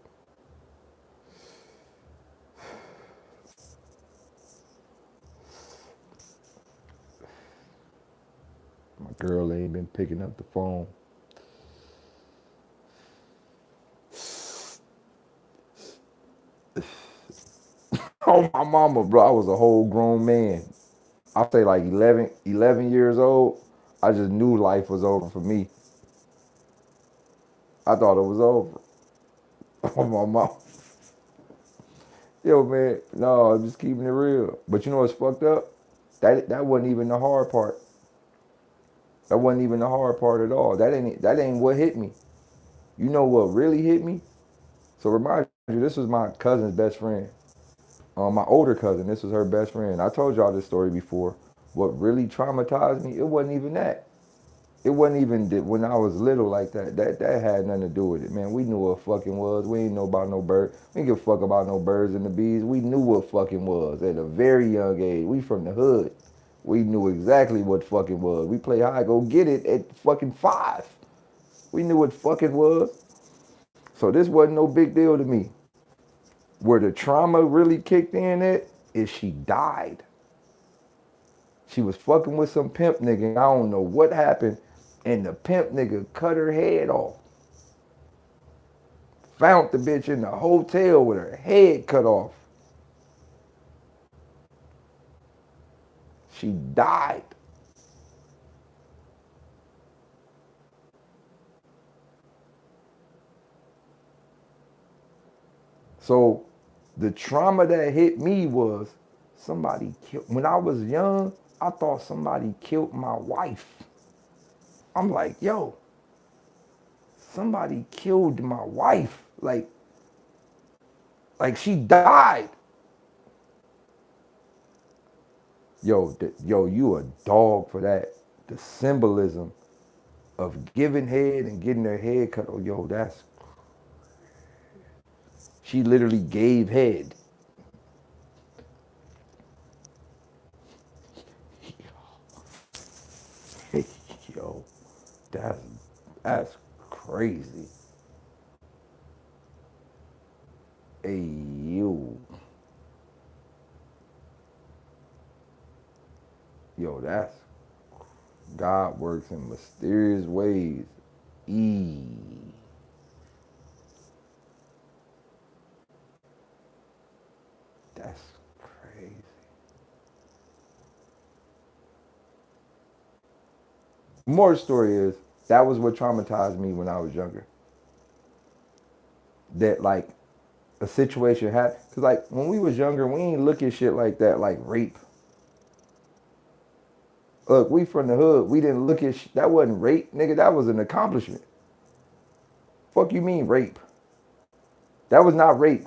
My girl ain't been picking up the phone. Oh my mama, bro, I was a whole grown man. I say like 11 years old. I just knew life was over for me. I thought it was over. Oh my mom. Yo, man, no, I'm just keeping it real. But you know what's fucked up? That wasn't even the hard part. That wasn't even the hard part at all. That ain't what hit me. You know what really hit me? So remind you, this was my cousin's best friend. My older cousin, this was her best friend. I told y'all this story before. What really traumatized me, it wasn't even that. It wasn't even when I was little like that. That had nothing to do with it, man. We knew what fucking was. We ain't know about no bird. We didn't give a fuck about no birds and the bees. We knew what fucking was at a very young age. We from the hood. We knew exactly what fucking was. We play high, go get it at fucking 5. We knew what fucking was. So this wasn't no big deal to me. Where the trauma really kicked in at is she died. She was fucking with some pimp nigga. I don't know what happened. And the pimp nigga cut her head off. Found the bitch in the hotel with her head cut off. She died. So the trauma that hit me was somebody killed. When I was young, I thought somebody killed my wife. I'm like, yo, somebody killed my wife. Like she died. Yo, you a dog for that. The symbolism of giving head and getting her head cut. Oh, yo, that's she literally gave head. Yo, that's that's crazy. Hey, you. Yo, that's God works in mysterious ways. E. That's crazy. More story is that was what traumatized me when I was younger. That like a situation happened. Cause like when we was younger, we ain't look at shit like that, like rape. Look, we from the hood. We didn't look at that wasn't rape, nigga. That was an accomplishment. Fuck you mean rape? That was not rape.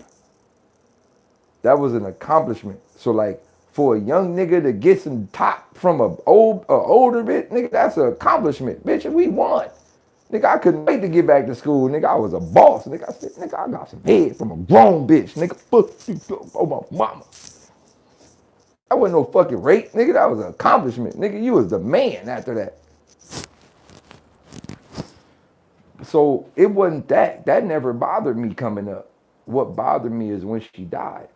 That was an accomplishment. So like for a young nigga to get some top from a older bitch, nigga, that's an accomplishment. Bitch, and we won. Nigga, I couldn't wait to get back to school. Nigga, I was a boss. Nigga, I said, nigga, I got some head from a grown bitch. Nigga, fuck you, oh my mama. That wasn't no fucking rape, nigga. That was an accomplishment. Nigga, you was the man after that. So it wasn't that. That never bothered me coming up. What bothered me is when she died.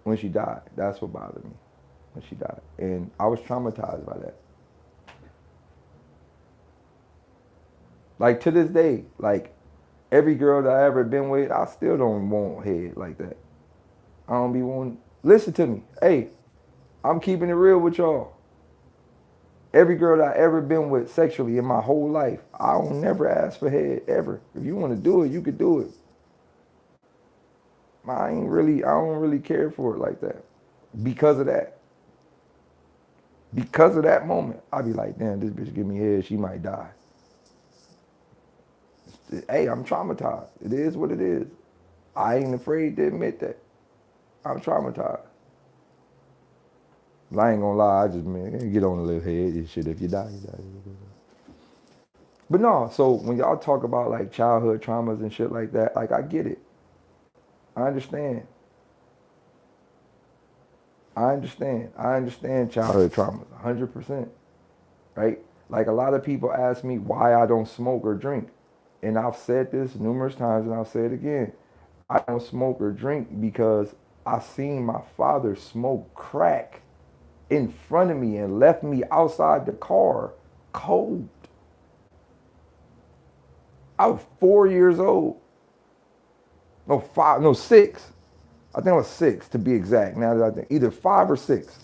When she died. That's what bothered me. When she died. And I was traumatized by that. Like to this day, like every girl that I ever been with, I still don't want head like that. I don't be wanting. Listen to me. Hey, I'm keeping it real with y'all. Every girl that I ever been with sexually in my whole life, I don't never ask for head ever. If you want to do it, you could do it. I don't really care for it like that. Because of that. Because of that moment, I be like, damn, this bitch give me head, she might die. Hey, I'm traumatized. It is what it is. I ain't afraid to admit that. I'm traumatized. I ain't gonna lie, I just man, get on a little head and shit. If you die, you die. But no, so when y'all talk about like childhood traumas and shit like that, like I get it. I understand. I understand. I understand childhood traumas, 100%. Right? Like a lot of people ask me why I don't smoke or drink. And I've said this numerous times and I'll say it again. I don't smoke or drink because I seen my father smoke crack in front of me and left me outside the car cold. I was 4 years old. No, five, no, six. I think I was six to be exact. Now that I think either 5 or 6.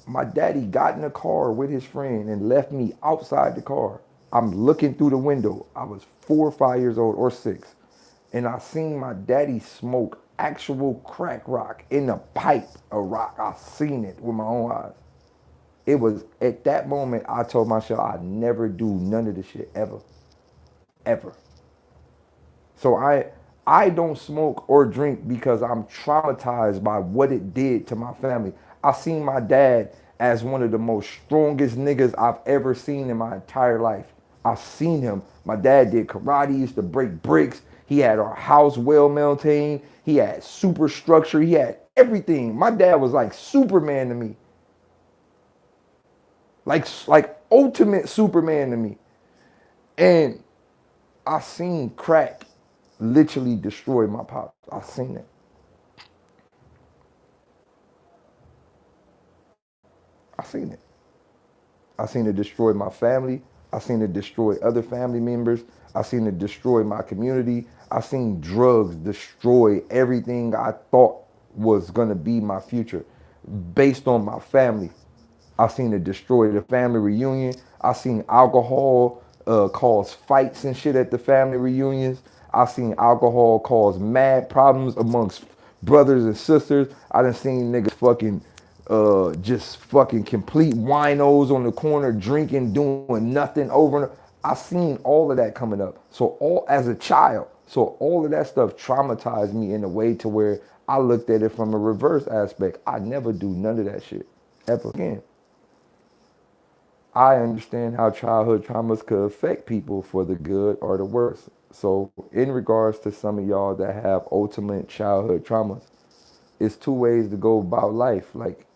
My daddy got in the car with his friend and left me outside the car. I'm looking through the window. I was 4 or 5 years old or 6. And I seen my daddy smoke actual crack rock in a pipe of rock. I seen it with my own eyes. It was at that moment I told myself I'd never do none of this shit ever. Ever. So I don't smoke or drink because I'm traumatized by what it did to my family. I seen my dad as one of the most strongest niggas I've ever seen in my entire life. I seen him. My dad did karate, used to break bricks. He had our house well maintained. He had super structure. He had everything. My dad was like Superman to me. Like ultimate Superman to me. And I seen crack literally destroy my pops. I seen it. I seen it. I seen it destroy my family. I seen it destroy other family members. I seen it destroy my community. I seen drugs destroy everything I thought was gonna be my future based on my family. I seen it destroy the family reunion. I seen alcohol cause fights and shit at the family reunions. I seen alcohol cause mad problems amongst brothers and sisters. I done seen niggas fucking just fucking complete winos on the corner drinking, doing nothing over and over. I seen all of that coming up. So all as a child, so all of that stuff traumatized me in a way to where I looked at it from a reverse aspect. I never do none of that shit ever again. I understand how childhood traumas could affect people for the good or the worse. So, in regards to some of y'all that have ultimate childhood traumas, it's two ways to go about life. Like,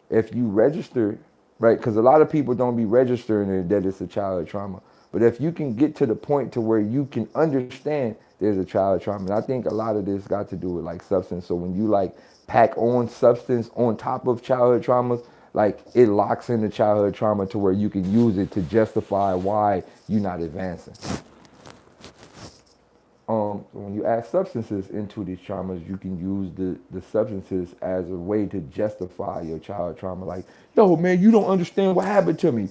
if you register, right? Because a lot of people don't be registering it that it's a childhood trauma. But if you can get to the point to where you can understand there's a childhood trauma, and I think a lot of this got to do with like substance. So when you like pack on substance on top of childhood traumas, like it locks in the childhood trauma to where you can use it to justify why you're not advancing. When you add substances into these traumas, you can use the substances as a way to justify your child trauma. Like, yo, man, you don't understand what happened to me.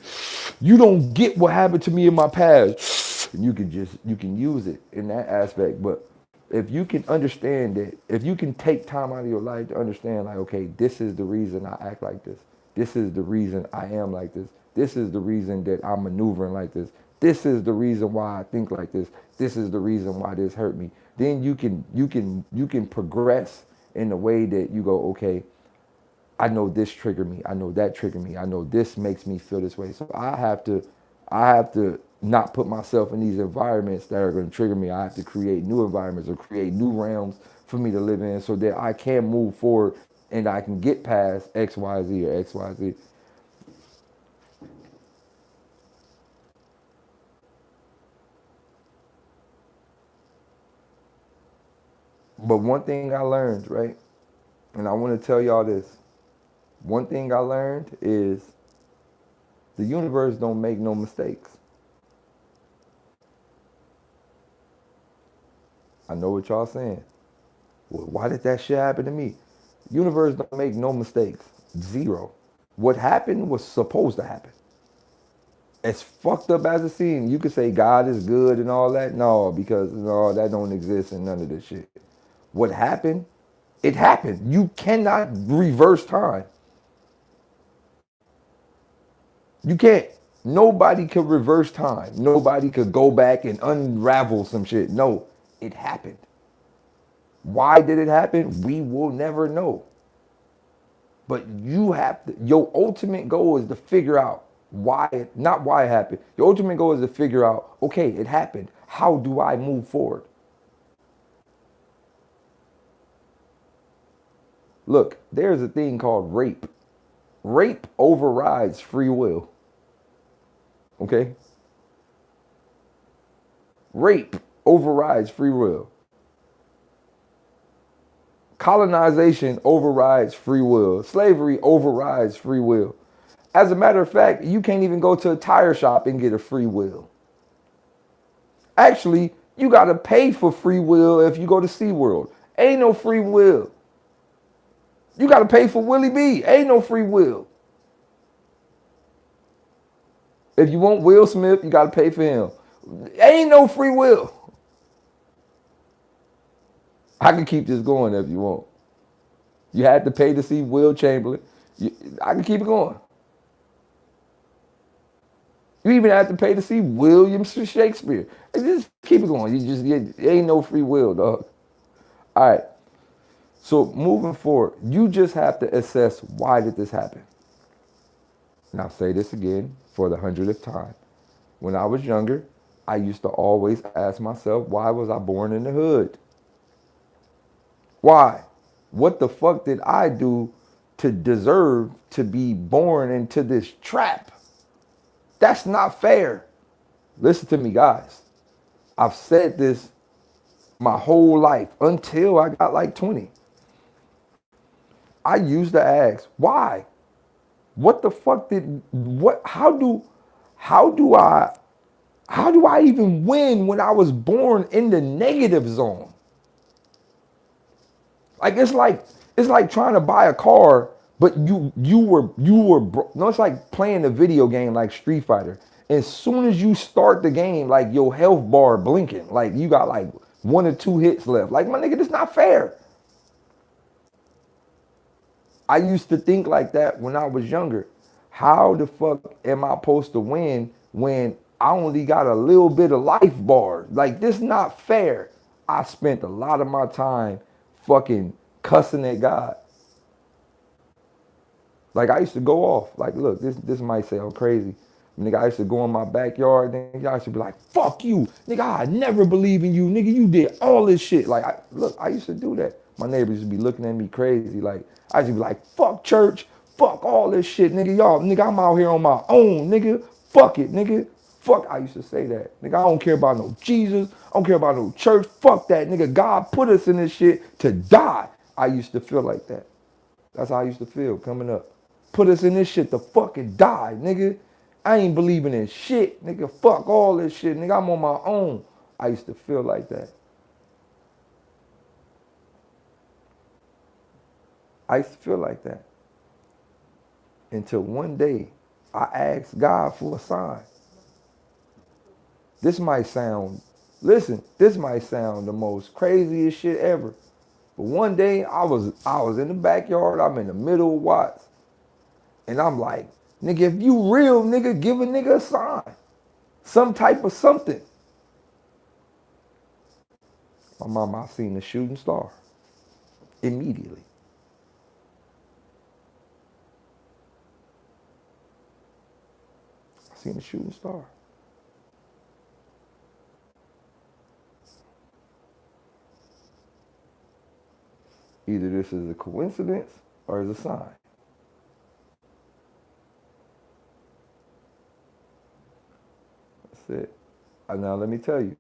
You don't get what happened to me in my past. And you can use it in that aspect. But if you can understand that, if you can take time out of your life to understand, like, okay, this is the reason I act like this. This is the reason I am like this. This is the reason that I'm maneuvering like this. This is the reason why I think like this. This is the reason why this hurt me. Then you can progress in the way that you go, okay, I know this triggered me. I know that triggered me. I know this makes me feel this way. So I have to not put myself in these environments that are going to trigger me. I have to create new environments or create new realms for me to live in so that I can move forward and I can get past XYZ or XYZ. But one thing I learned, right? And I want to tell y'all this. One thing I learned is the universe don't make no mistakes. I know what y'all saying. Well, why did that shit happen to me? Universe don't make no mistakes. Zero. What happened was supposed to happen. As fucked up as it seems, you could say God is good and all that. No, because no, that don't exist in none of this shit. What happened? It happened. You cannot reverse time. You can't. Nobody could reverse time. Nobody could go back and unravel some shit. No, it happened. Why did it happen? We will never know. But you have to, your ultimate goal is to figure out why, not why it happened. Your ultimate goal is to figure out, okay, it happened. How do I move forward? Look, there's a thing called rape. Rape overrides free will. Okay? Rape overrides free will. Colonization overrides free will. Slavery overrides free will. As a matter of fact, you can't even go to a tire shop and get a free will. Actually, you got to pay for free will if you go to SeaWorld. Ain't no free will. You got to pay for Willie B. Ain't no free will. If you want Will Smith, you got to pay for him. Ain't no free will. I can keep this going if you want. You had to pay to see Will Chamberlain. I can keep it going. You even have to pay to see William Shakespeare. Just keep it going. It ain't no free will, dog. All right. So moving forward, you just have to assess why did this happen. And I'll say this again for the 100th time. When I was younger, I used to always ask myself, why was I born in the hood? Why? What the fuck did I do to deserve to be born into this trap? That's not fair. Listen to me, guys. I've said this my whole life until I got like 20. I used to ask, why? What the fuck did what? How do I how do I even win when I was born in the negative zone? Like it's like trying to buy a car, but no. It's like playing a video game like Street Fighter. As soon as you start the game, like your health bar blinking, like you got like one or two hits left. Like my nigga, this not fair. I used to think like that when I was younger. How the fuck am I supposed to win when I only got a little bit of life bars? Like this not fair. I spent a lot of my time fucking cussing at God. Like I used to go off. Like, look, this might sound crazy. Nigga, I used to go in my backyard, nigga, I used to be like, fuck you. Nigga, I never believe in you. Nigga, you did all this shit. Like, look, I used to do that. My neighbors used to be looking at me crazy. Like, I used to be like, fuck church. Fuck all this shit, nigga. Y'all, nigga, I'm out here on my own, nigga. Fuck it, nigga. Fuck, I used to say that. Nigga, I don't care about no Jesus. I don't care about no church. Fuck that, nigga. God put us in this shit to die. I used to feel like that. That's how I used to feel coming up. Put us in this shit to fucking die, nigga. I ain't believing in shit, nigga. Fuck all this shit, nigga. I'm on my own. I used to feel like that. I used to feel like that. Until one day, I asked God for a sign. This might sound, listen, this might sound the most craziest shit ever. But one day, I was in the backyard. I'm in the middle of Watts. And I'm like, nigga, if you real, nigga, give a nigga a sign. Some type of something. My mama, I seen the shooting star immediately. I seen the shooting star. Either this is a coincidence or is a sign. That's it. Now let me tell you,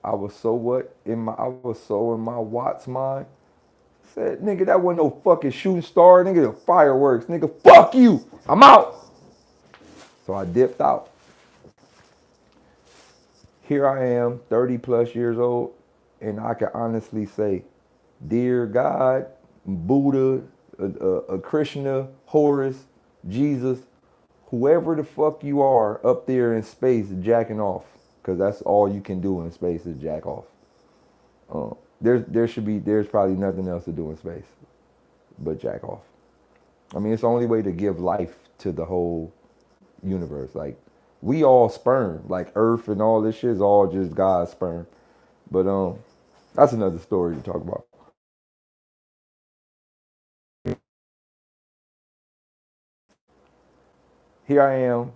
I was so in my Watts mind. Said, nigga, that wasn't no fucking shooting star, nigga, the fireworks, nigga, fuck you. I'm out. So I dipped out. Here I am, 30 plus years old, and I can honestly say, dear God, Buddha, Krishna, Horus, Jesus, whoever the fuck you are up there in space jacking off, because that's all you can do in space is jack off. There's probably nothing else to do in space but jack off. I mean, it's the only way to give life to the whole universe. Like we all sperm, like Earth and all this shit is all just God's sperm. But that's another story to talk about. Here I am,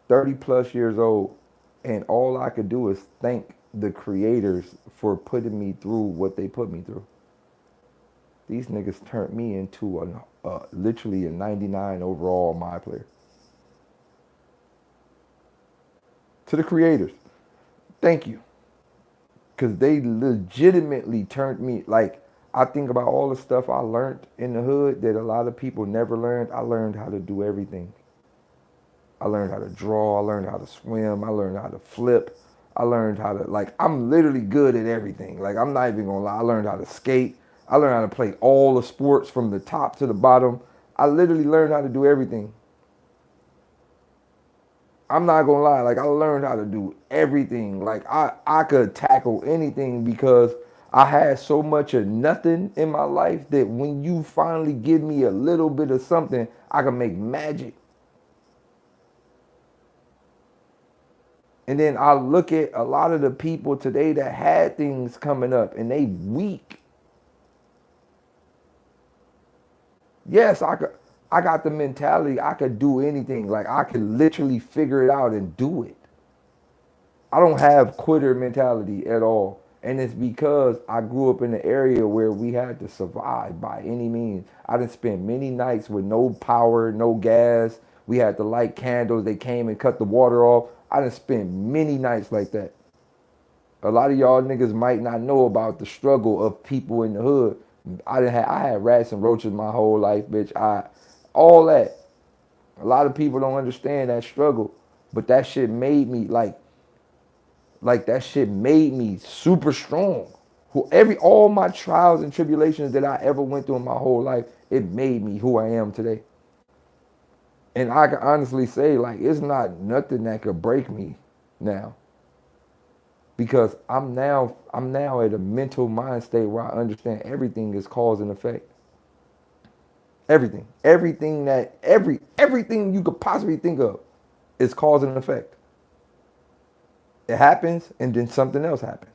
30 plus years old, and all I could do is thank the creators for putting me through what they put me through. These niggas turned me into literally a 99 overall my player. To the creators, thank you. Because they legitimately turned me, like, I think about all the stuff I learned in the hood that a lot of people never learned. I learned how to do everything. I learned how to draw. I learned how to swim. I learned how to flip. I learned how to, like, I'm literally good at everything. Like, I'm not even gonna lie. I learned how to skate. I learned how to play all the sports from the top to the bottom. I literally learned how to do everything. I'm not gonna lie, like I learned how to do everything. Like I could tackle anything because I had so much of nothing in my life that when you finally give me a little bit of something, I can make magic. And then I look at a lot of the people today that had things coming up and they weak. Yes, I got the mentality I could do anything. Like I could literally figure it out and do it. I don't have quitter mentality at all. And it's because I grew up in an area where we had to survive by any means. I done spent many nights with no power, no gas. We had to light candles. They came and cut the water off. I done spent many nights like that. A lot of y'all niggas might not know about the struggle of people in the hood. I had rats and roaches my whole life, bitch. All that. A lot of people don't understand that struggle, but that shit made me like that shit made me super strong. Who every all my trials and tribulations that I ever went through in my whole life, it made me who I am today. And I can honestly say, like, it's not nothing that could break me now. Because I'm now at a mental mind state where I understand everything is cause and effect. Everything. Everything you could possibly think of is cause and effect. It happens and then something else happens.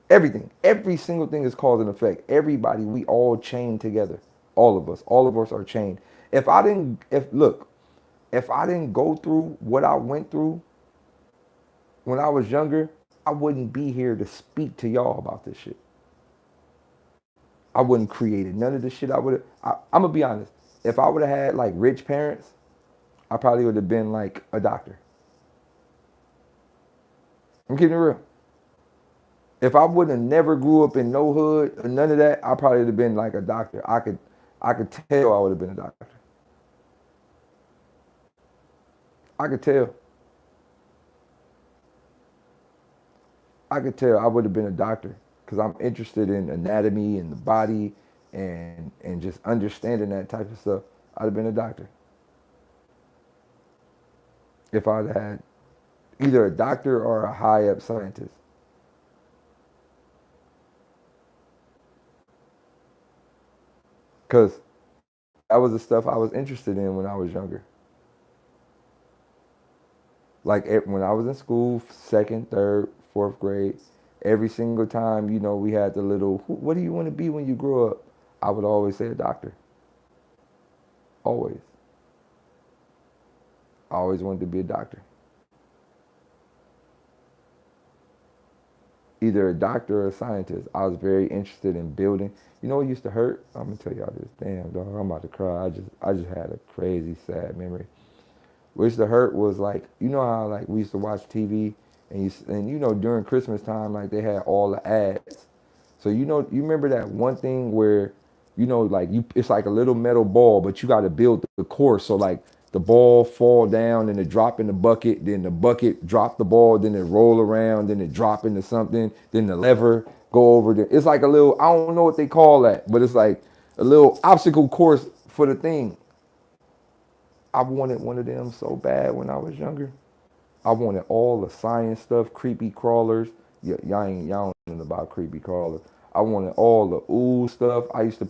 Everything. Every single thing is cause and effect. Everybody, we all chained together. All of us. All of us are chained. If I didn't go through what I went through when I was younger, I wouldn't be here to speak to y'all about this shit. I wouldn't create it. None of this shit I would have. I'm gonna be honest. If I would have had like rich parents, I probably would have been like a doctor. I'm keeping it real. If I would have never grew up in no hood or none of that, I probably would have been like a doctor. I could tell I would have been a doctor. I could tell. I could tell I would have been a doctor because I'm interested in anatomy and the body and just understanding that type of stuff. I'd have been a doctor if I'd had either a doctor or a high up scientist. Because that was the stuff I was interested in when I was younger. Like when I was in school, second, third, fourth grade, every single time, we had the little, what do you want to be when you grow up? I would always say a doctor. Always. I always wanted to be a doctor. Either a doctor or a scientist. I was very interested in building. You know what used to hurt? I'm gonna tell y'all this. Damn, dog, I'm about to cry. I just had a crazy sad memory. What used to hurt was like, you know how like we used to watch TV and during Christmas time like they had all the ads. So you remember that one thing where like it's like a little metal ball, but you got to build the course. So like the ball fall down and it drop in the bucket, then the bucket drop the ball, then it roll around, then it drop into something, then the lever go over there. It's like a little, I don't know what they call that, but it's like a little obstacle course for the thing. I wanted one of them so bad when I was younger. I wanted all the science stuff, creepy crawlers. Yeah, y'all don't know about creepy crawlers. I wanted all the ooh stuff.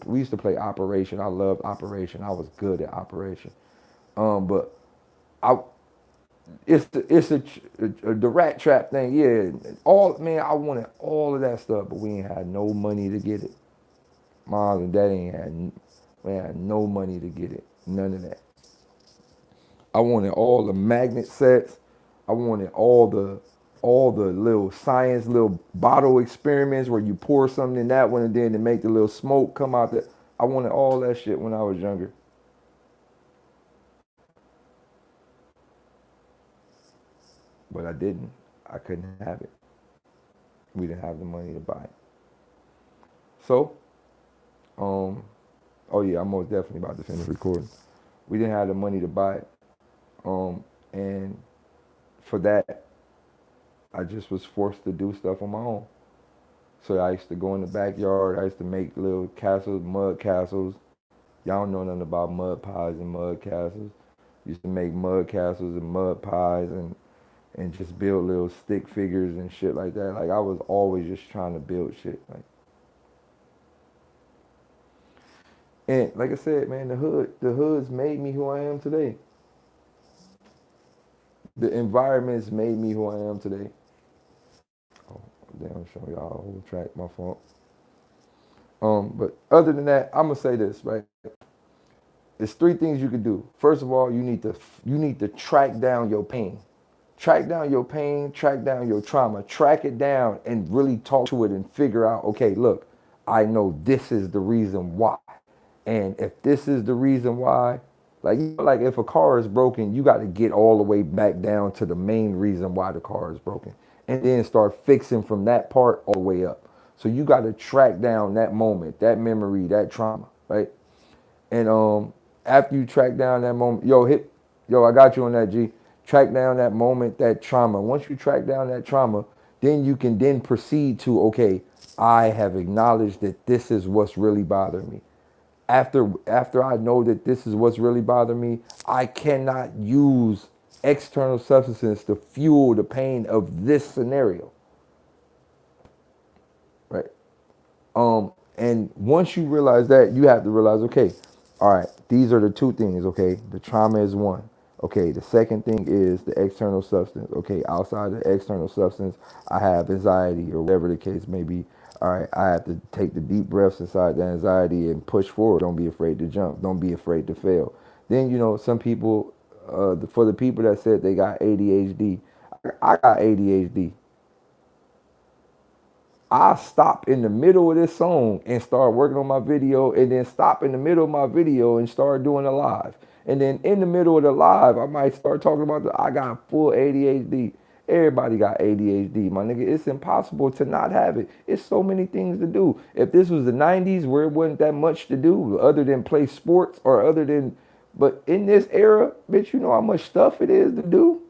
We used to play Operation. I loved Operation. I was good at Operation. But I it's the rat trap thing. Yeah, all man. I wanted all of that stuff, but we ain't had no money to get it. Mom and dad ain't had we had no money to get it. None of that. I wanted all the magnet sets. I wanted all the little science, little bottle experiments where you pour something in that one and then to make the little smoke come out. That I wanted all that shit when I was younger, but I didn't. I couldn't have it. We didn't have the money to buy it. So, um, oh yeah, I'm most definitely about to finish recording. We didn't have the money to buy it, and for that, I just was forced to do stuff on my own. So I used to go in the backyard. I used to make little castles, mud castles. Y'all don't know nothing about mud pies and mud castles. Used to make mud castles and mud pies and just build little stick figures and shit like that. Like I was always just trying to build shit. And like I said, man, the hoods made me who I am today. The environments made me who I am today. Oh, damn, I'm showing y'all a whole track, my fault. But other than that, I'm gonna say this, right? There's three things you can do. First of all, you need to track down your pain. Track down your pain, track down your trauma, track it down and really talk to it and figure out, okay, look, I know this is the reason why. And if this is the reason why, like if a car is broken, you got to get all the way back down to the main reason why the car is broken and then start fixing from that part all the way up. So you got to track down that moment, that memory, that trauma, right? And after you track down that moment, yo, I got you on that, G. Track down that moment, that trauma. Once you track down that trauma, then you can then proceed to, okay, I have acknowledged that this is what's really bothering me. After I know that this is what's really bothering me, I cannot use external substances to fuel the pain of this scenario, right? And once you realize that, you have to realize, okay, all right, these are the two things. Okay, the trauma is one. Okay, the second thing is the external substance. Okay, outside the external substance, I have anxiety or whatever the case may be. All right, I have to take the deep breaths inside the anxiety and push forward. Don't be afraid to jump. Don't be afraid to fail. Then, some people, for the people that said they got ADHD, I got ADHD. I stop in the middle of this song and start working on my video, and then stop in the middle of my video and start doing a live. And then in the middle of the live, I might start talking about I got full ADHD. Everybody got ADHD, my nigga. It's impossible to not have it. It's so many things to do. If this was the 90s where it wasn't that much to do other than play sports or other than, but in this era, bitch, you know how much stuff it is to do?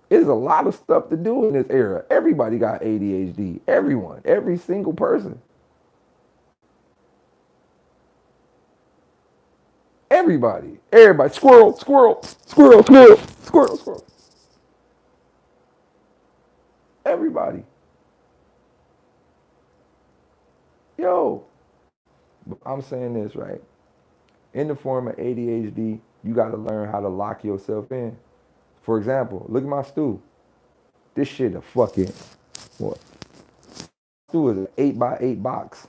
There's a lot of stuff to do in this era. Everybody got ADHD. Everyone, every single person. Everybody. Squirrel, squirrel, squirrel, squirrel, squirrel, squirrel. Everybody. Yo, I'm saying this right. In the form of ADHD, you got to learn how to lock yourself in. For example, look at my stool. This shit a fucking what? Stool is an 8x8 box.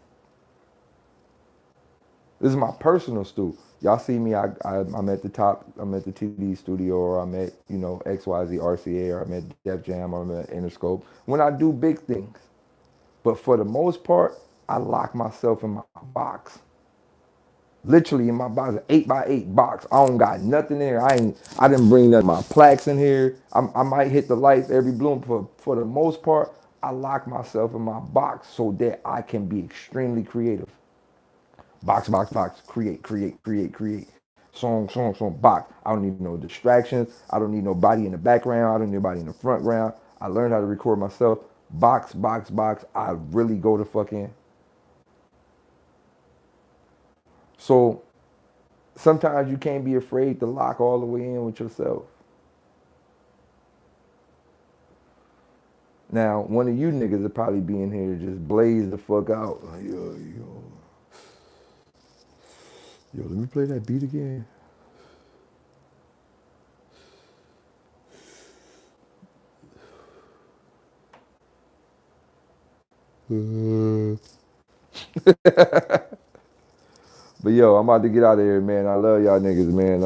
This is my personal stool. Y'all see me, I'm at the top, I'm at the TD studio, or I'm at, XYZ RCA, or I'm at Def Jam, or I'm at Interscope. When I do big things. But for the most part, I lock myself in my box. Literally in my box, an 8x8 box. I don't got nothing in here. I didn't bring none of my plaques in here. I might hit the lights every bloom. For the most part, I lock myself in my box so that I can be extremely creative. Box, box, box. Create, create, create, create. Song, song, song. Box. I don't need no distractions. I don't need nobody in the background. I don't need nobody in the front ground. I learned how to record myself. Box, box, box. I really go to fucking. So sometimes you can't be afraid to lock all the way in with yourself. Now, one of you niggas will probably be in here to just blaze the fuck out. Like, yo, let me play that beat again. But yo, I'm about to get out of here, man. I love y'all niggas, man.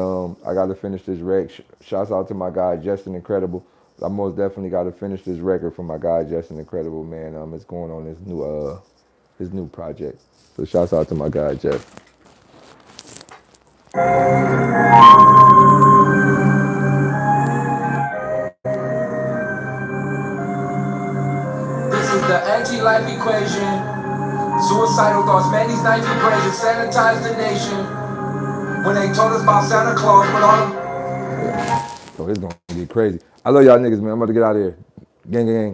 I gotta finish this rec. Shouts out to my guy Justin Incredible. I most definitely gotta finish this record for my guy Justin Incredible, man. It's going on his new project. So shouts out to my guy Jeff. This is the anti-life equation. Suicidal thoughts, man, these knife equations sanitize the nation. When they told us about Santa Claus, but all them So it's gonna get crazy. I love y'all niggas, man. I'm about to get out of here. Gang, gang, gang.